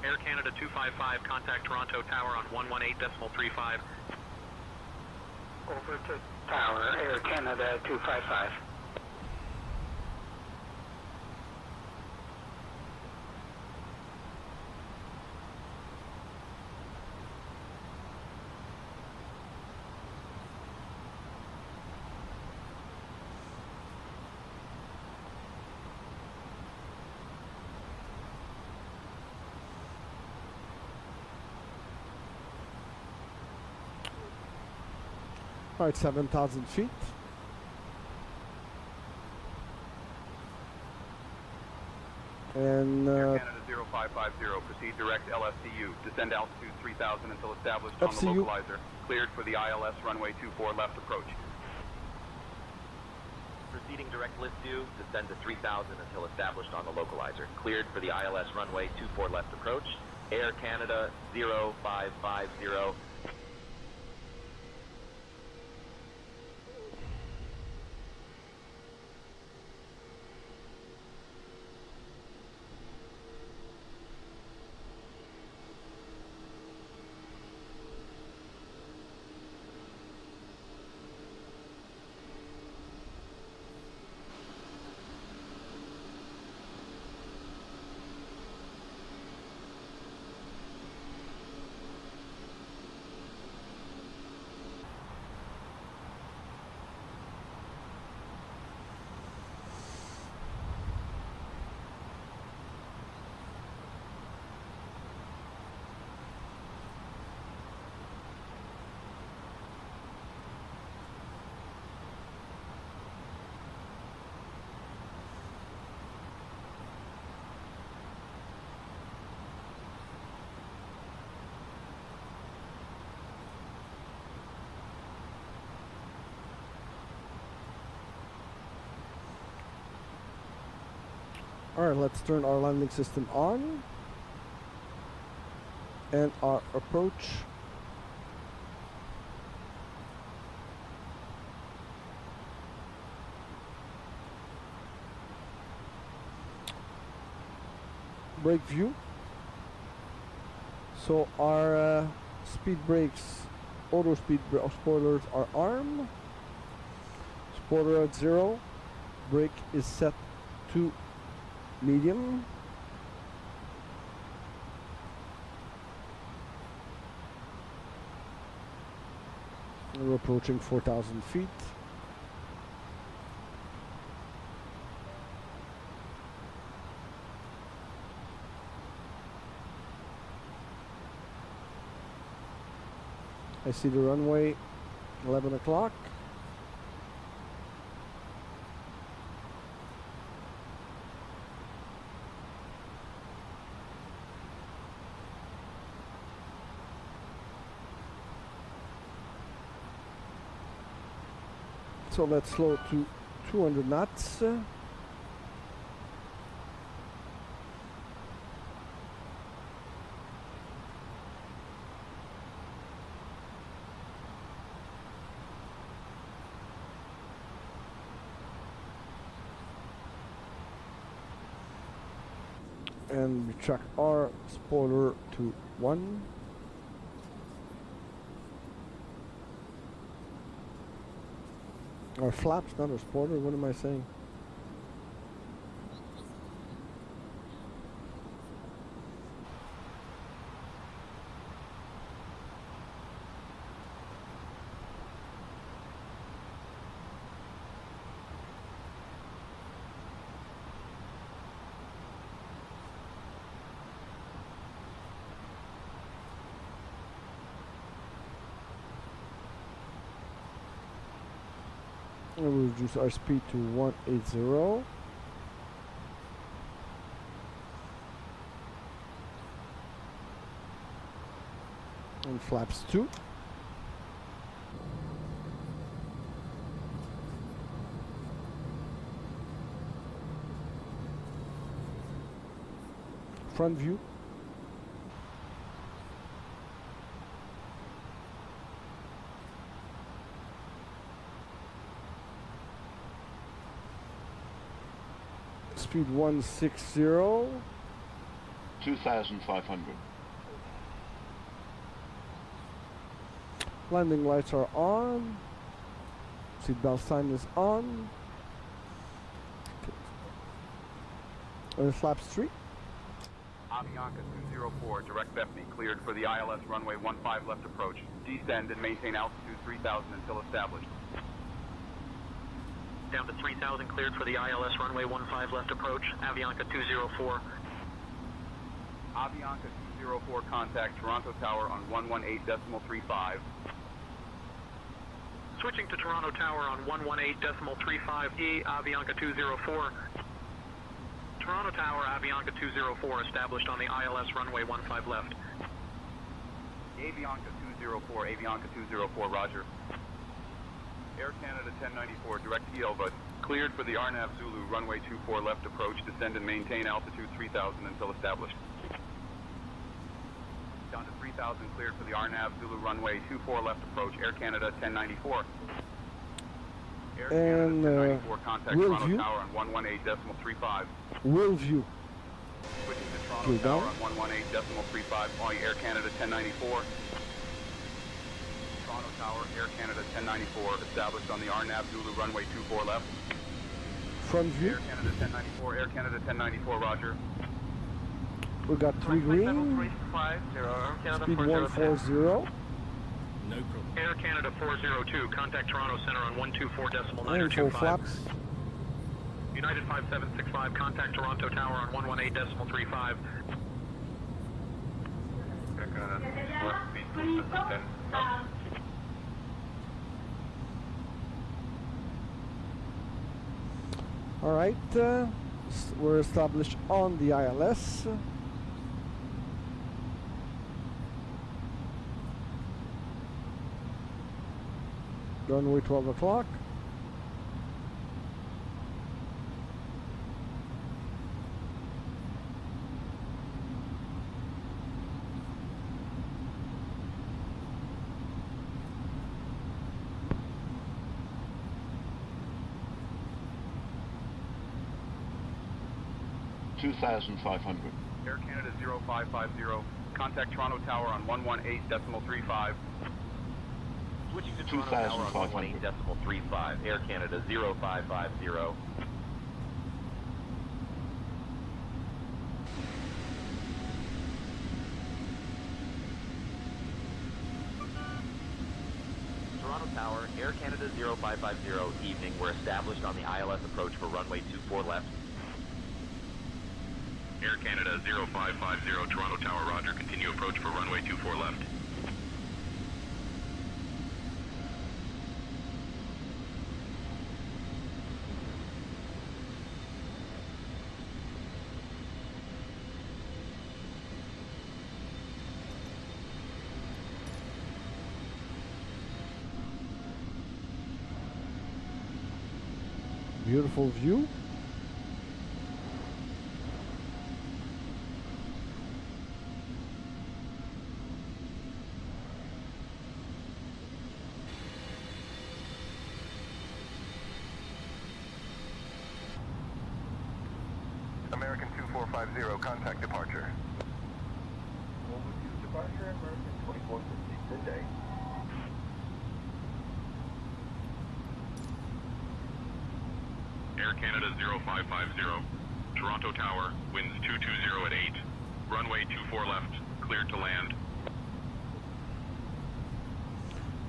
Speaker 6: Air Canada 255, contact Toronto Tower on 118.35.
Speaker 19: Over to Tower, Air Canada 255.
Speaker 2: Alright, 7,000 feet. And
Speaker 14: Air Canada 0550, proceed direct LSCU. Descend altitude 3000 until established on the
Speaker 2: FCU.
Speaker 14: localizer. Cleared for the ILS runway 24 left approach.
Speaker 15: Proceeding direct lift due, descend to 3000 until established on the localizer. Cleared for the ILS runway 24 left approach. Air Canada 0550.
Speaker 2: Alright, let's turn our landing system on. And our approach. Brake view. So our speed brakes, auto speed spoilers are armed. Spoiler at 0. Brake is set to medium. And we're approaching 4,000 feet. I see the runway, 11 o'clock. So let's slow to 200 knots. And we track our spoiler to 1. Or flaps, not a spoiler, what am I saying? And we'll reduce our speed to 180. And flaps 2. Front view. Speed 160.
Speaker 20: 2,500.
Speaker 2: Landing lights are on. Seatbelt sign is on. And flaps 3.
Speaker 14: Avianca 204, direct Bethany, cleared for the ILS runway 15 left approach. Descend and maintain altitude 3,000 until established.
Speaker 6: Down to 3,000, cleared for the ILS runway 15 left approach, Avianca 204.
Speaker 14: Avianca 204, contact Toronto Tower on 118.35.
Speaker 6: Switching to Toronto Tower on 118.35E, Avianca 204. Toronto Tower, Avianca 204, established on the ILS runway 15 left.
Speaker 14: Avianca 204, Avianca 204, roger. Air Canada 1094, direct Airbus, cleared for the Arnav Zulu, runway 24 left approach, descend and maintain altitude 3,000 until established. Down to 3,000, cleared for the Arnav Zulu, runway 24 left approach, Air Canada 1094. Air Canada 1094, contact Toronto
Speaker 2: view.
Speaker 14: Tower on 118.35.
Speaker 2: Will view.
Speaker 14: Switching to Toronto Tower on 118.35, all Air Canada 1094. Toronto Tower, Air Canada 1094, established on the Arnav Zulu runway 24 left.
Speaker 2: Front view.
Speaker 14: Air Canada 1094, Air Canada 1094, roger.
Speaker 2: We got 3 green. Speed 140.
Speaker 6: No problem. Air Canada 402, contact Toronto Center on 124.925.
Speaker 2: And full flaps.
Speaker 6: United 5765, contact Toronto Tower on 118.35.
Speaker 14: Air Canada, left speed 10.
Speaker 2: Alright, we're established on the ILS. Runway 12 o'clock.
Speaker 14: 2,500. Air Canada 0550, contact Toronto Tower on 118.35.
Speaker 15: Switching to Toronto Tower on 118.35. Air Canada 0550. Toronto Tower, Air Canada 0550, evening. We're established on the ILS approach for runway 24 left.
Speaker 14: Air Canada 0550, Toronto Tower, roger. Continue approach for runway 24 left.
Speaker 2: Beautiful view.
Speaker 14: American 2450, contact departure. Overdue departure, American 2450, good day. Air Canada 0550, Toronto Tower, winds 220 at 8, runway 24 left, cleared to land.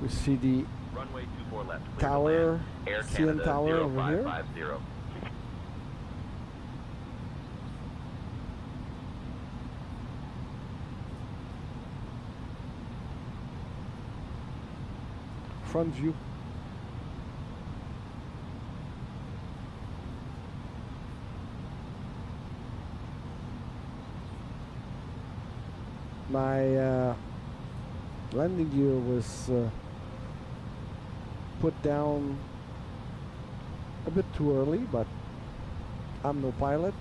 Speaker 2: We see the
Speaker 15: Runway 24 left, cleared
Speaker 2: tower,
Speaker 15: to land. Air
Speaker 2: CN
Speaker 15: Canada
Speaker 2: Tower over here.
Speaker 15: 0550.
Speaker 2: Front view. My landing gear was put down a bit too early, but I'm no pilot.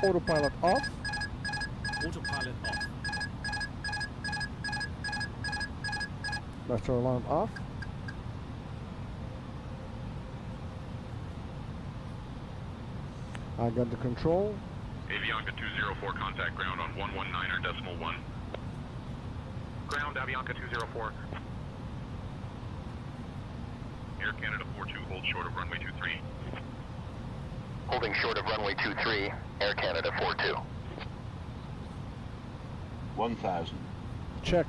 Speaker 2: Autopilot off.
Speaker 11: Autopilot off.
Speaker 2: Master alarm off. I got the control.
Speaker 14: Avianca 204, contact ground on 119.1. Ground, Avianca 204. Air Canada 42, hold short of runway 23.
Speaker 7: Holding short of runway 23, Air Canada 42.
Speaker 14: 1,000.
Speaker 2: Check.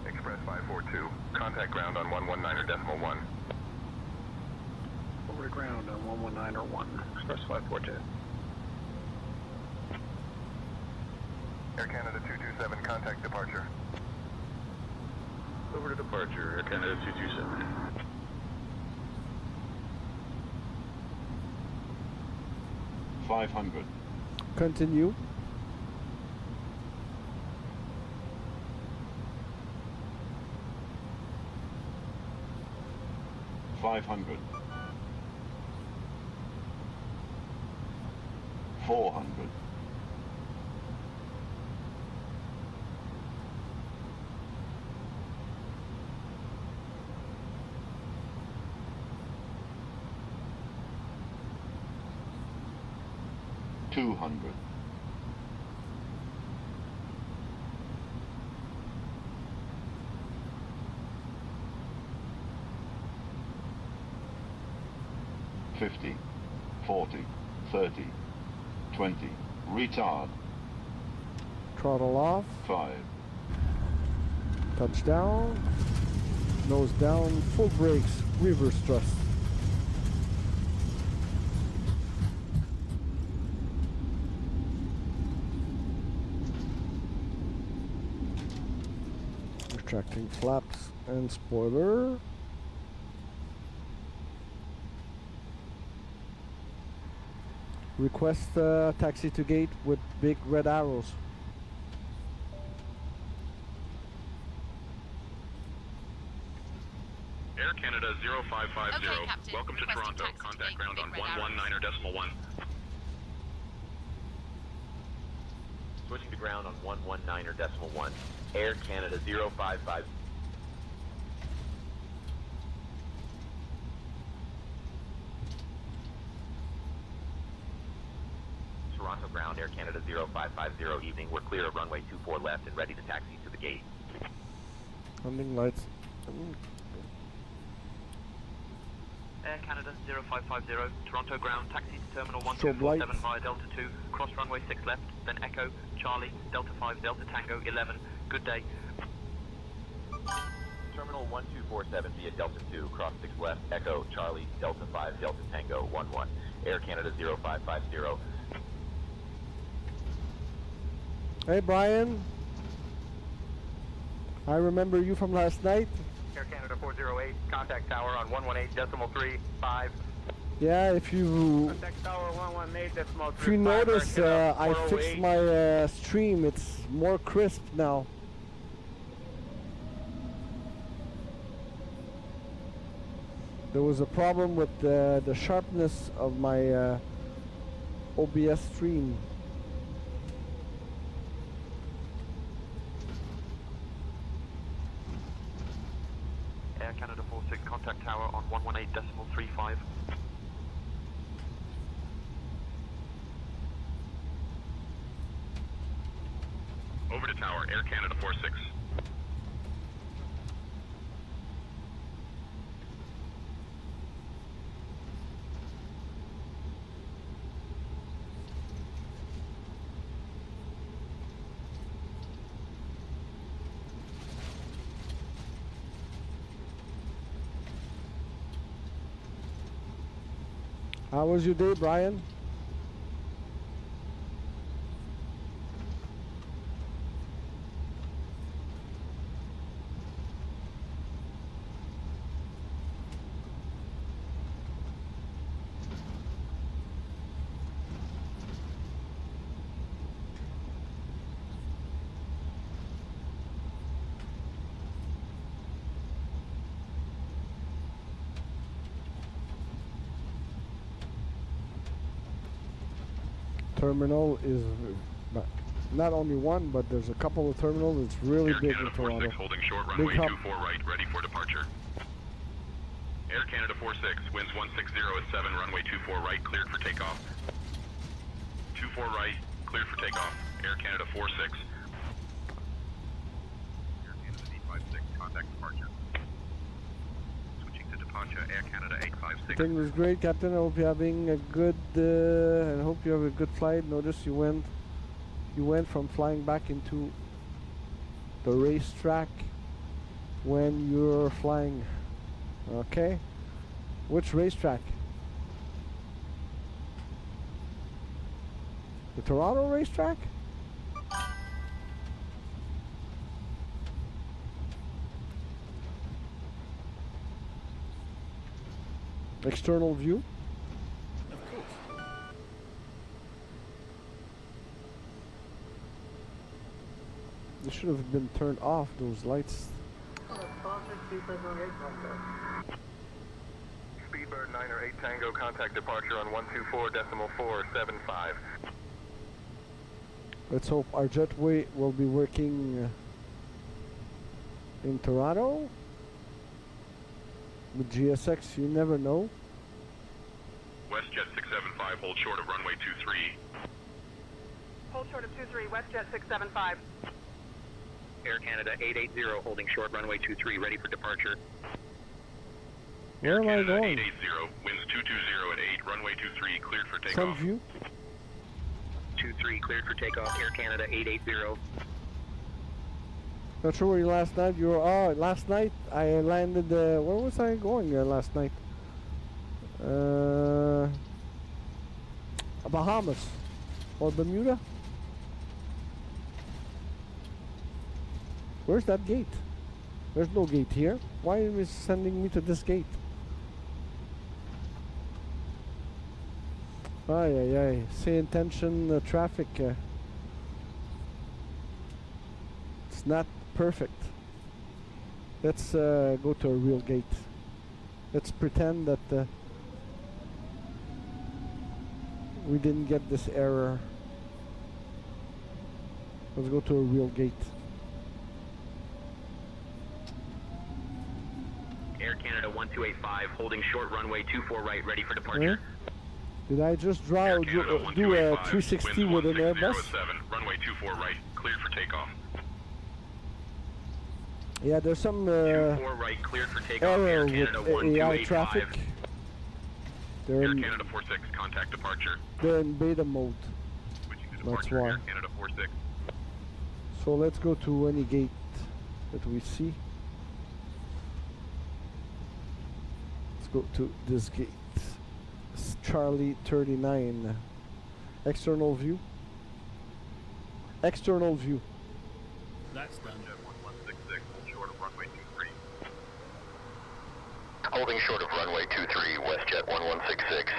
Speaker 14: Express 542, contact ground on 119.1.
Speaker 19: Over to ground on 119 or 1. Express 542.
Speaker 14: Air Canada 227, contact departure. Over to departure, Air Canada 227. $500.
Speaker 2: Continue.
Speaker 14: $500. 400. $200.
Speaker 20: 50, 40, 30, 20, retard.
Speaker 2: Throttle off.
Speaker 20: 5.
Speaker 2: Touchdown. Nose down. Full brakes. Reverse thrust. Retracting flaps and spoiler. Request taxi to gate with big red arrows.
Speaker 14: Air Canada 0550.
Speaker 5: Okay, Captain.
Speaker 14: Welcome to
Speaker 5: Requesting
Speaker 14: Toronto.
Speaker 5: taxi to
Speaker 14: Contact
Speaker 5: gate
Speaker 14: ground
Speaker 5: with
Speaker 14: on
Speaker 5: big red
Speaker 14: 119.1.
Speaker 15: Switching to ground on 119.1. Air Canada 055. Toronto ground, Air Canada 0550. Evening. We're clear of runway 24 left and ready to taxi to the gate.
Speaker 2: Landing lights.
Speaker 10: Air Canada 0550, Toronto ground, taxi to terminal
Speaker 2: Strobe
Speaker 10: 1247 via Delta 2, cross runway 6 left, then Echo, Charlie, Delta 5, Delta Tango 11. Good day.
Speaker 15: Terminal 1247 via Delta 2, cross 6 left, Echo, Charlie, Delta 5, Delta Tango 11. Air Canada 0550.
Speaker 2: Hey Brian. I remember you from last night.
Speaker 10: Air Canada 408, contact tower on 118.35.
Speaker 2: Yeah, if you
Speaker 10: Contact tower 118.35.
Speaker 2: if you notice, I fixed my stream. It's more crisp now. There was a problem with the sharpness of my OBS stream.
Speaker 10: Air Canada 46, contact tower on 118.35.
Speaker 14: Over to tower, Air Canada 46.
Speaker 2: How was your day, Brian? Terminal is not only one, but there's a couple of terminals. It's really big in Toronto.
Speaker 14: Air Canada 46 holding short, runway
Speaker 2: Big
Speaker 14: 24 right, ready for departure. Air Canada 46, winds 160 at 7, runway 24 right, cleared for takeoff. 24 right, cleared for takeoff. Air Canada 46. Air Canada 856, contact departure. Switching to departure, Air Canada 856.
Speaker 2: Everything was great, Captain. I hope you're having a good. I hope you have a good flight. Notice you went from flying back into the racetrack when you're flying. Okay, which racetrack? The Toronto racetrack? External view?
Speaker 11: Of course.
Speaker 2: They should have been turned off, those lights.
Speaker 14: Speedbird 9 or 8 Tango, contact departure on 124.475.
Speaker 2: Let's hope our jetway will be working in Toronto. With GSX, you never know.
Speaker 14: WestJet 675, hold short of runway 23.
Speaker 9: Hold short of 23, WestJet 675.
Speaker 10: Air Canada 880, holding short, runway 23, ready for departure.
Speaker 2: Where am I going?
Speaker 14: 880, winds 220 at 8, runway 23, cleared for takeoff.
Speaker 2: Sun view.
Speaker 15: 23, cleared for takeoff, Air Canada 880.
Speaker 2: Not sure where you last night. You were. Oh, last night I landed. Where was I going last night? Bahamas or Bermuda. Where's that gate? There's no gate here. Why are you sending me to this gate? Ay, ay, ay. Say intention traffic. It's not perfect. Let's go to a real gate. Let's pretend that we didn't get this error. Let's go to a real gate.
Speaker 15: Air Canada 1285, holding short runway 24 right, ready for departure.
Speaker 2: Did I just do a 360 with an Airbus?
Speaker 14: Runway 24 right, cleared for takeoff.
Speaker 2: Yeah, there's some
Speaker 15: 24 right, cleared for takeoff.
Speaker 2: error
Speaker 15: Air Canada
Speaker 2: with AI traffic.
Speaker 15: 1285.
Speaker 2: They're
Speaker 14: Air
Speaker 2: in,
Speaker 14: Canada 46, contact departure.
Speaker 2: they're in beta mode.
Speaker 14: Switching to
Speaker 2: That's
Speaker 14: departure,
Speaker 2: why.
Speaker 14: Air Canada 46.
Speaker 2: So let's go to any gate that we see. Let's go to this gate. It's Charlie 39. External view. External view.
Speaker 11: That's done.
Speaker 14: Jet 1166, hold short of runway 23.
Speaker 7: Holding short of runway 23, WestJet 1166.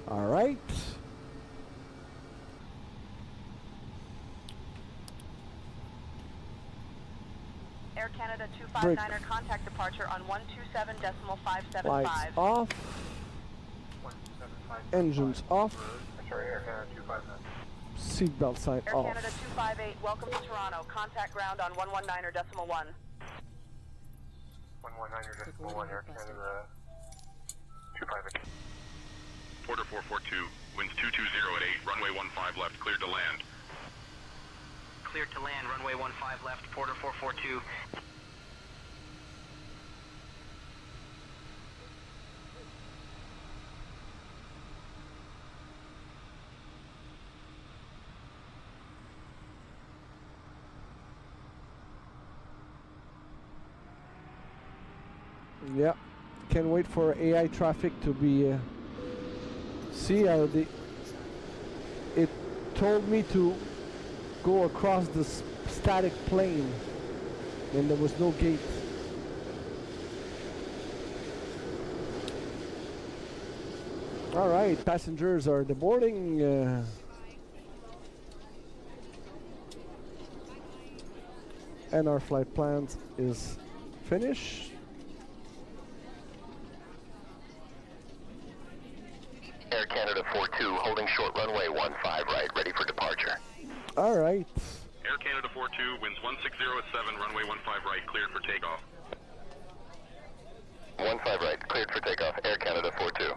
Speaker 2: All right.
Speaker 9: Air Canada 259er, contact departure on 127.575.
Speaker 2: Lights off. Engines off.
Speaker 19: Sorry, Air Canada 259.
Speaker 2: Seatbelt sign
Speaker 9: Air
Speaker 2: off.
Speaker 9: Canada 258, welcome to Toronto. Contact ground on 119.1.
Speaker 19: 119.1, Air Canada 258.
Speaker 14: Porter 442, winds 220 at 8, runway 15 left, cleared to land.
Speaker 13: Cleared to land, runway 15 left, Porter 442.
Speaker 2: Yeah, can't wait for AI traffic to be. See how it told me to go across this static plane, and there was no gate. All right, passengers are deboarding. And our flight plan is finished.
Speaker 7: Air Canada 42, holding short runway 15 right, ready for departure.
Speaker 2: All right.
Speaker 14: Air Canada 42, winds 160 at 7, runway 15 right, cleared for takeoff.
Speaker 7: 15 right, cleared for takeoff, Air Canada 42.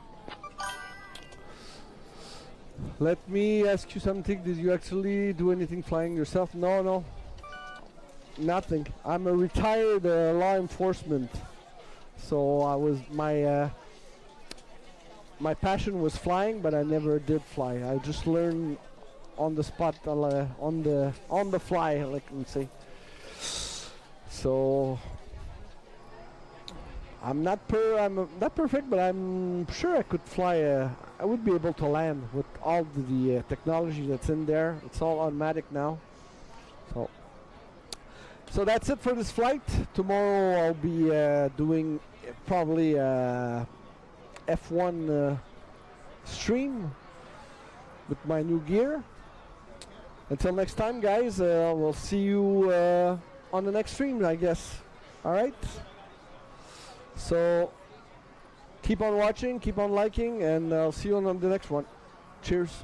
Speaker 2: Let me ask you something. Did you actually do anything flying yourself? No. Nothing. I'm a retired law enforcement. So I was my passion was flying, but I never did fly. I just learned on the spot, on the fly, like we say. So I'm not perfect, but I'm sure I could fly. I would be able to land with all the technology that's in there. It's all automatic now. So that's it for this flight. Tomorrow I'll be doing probably F1 stream with my new gear. Until next time, guys, we'll see you on the next stream, I guess. All right? So keep on watching, keep on liking, and I'll see you on the next one. Cheers.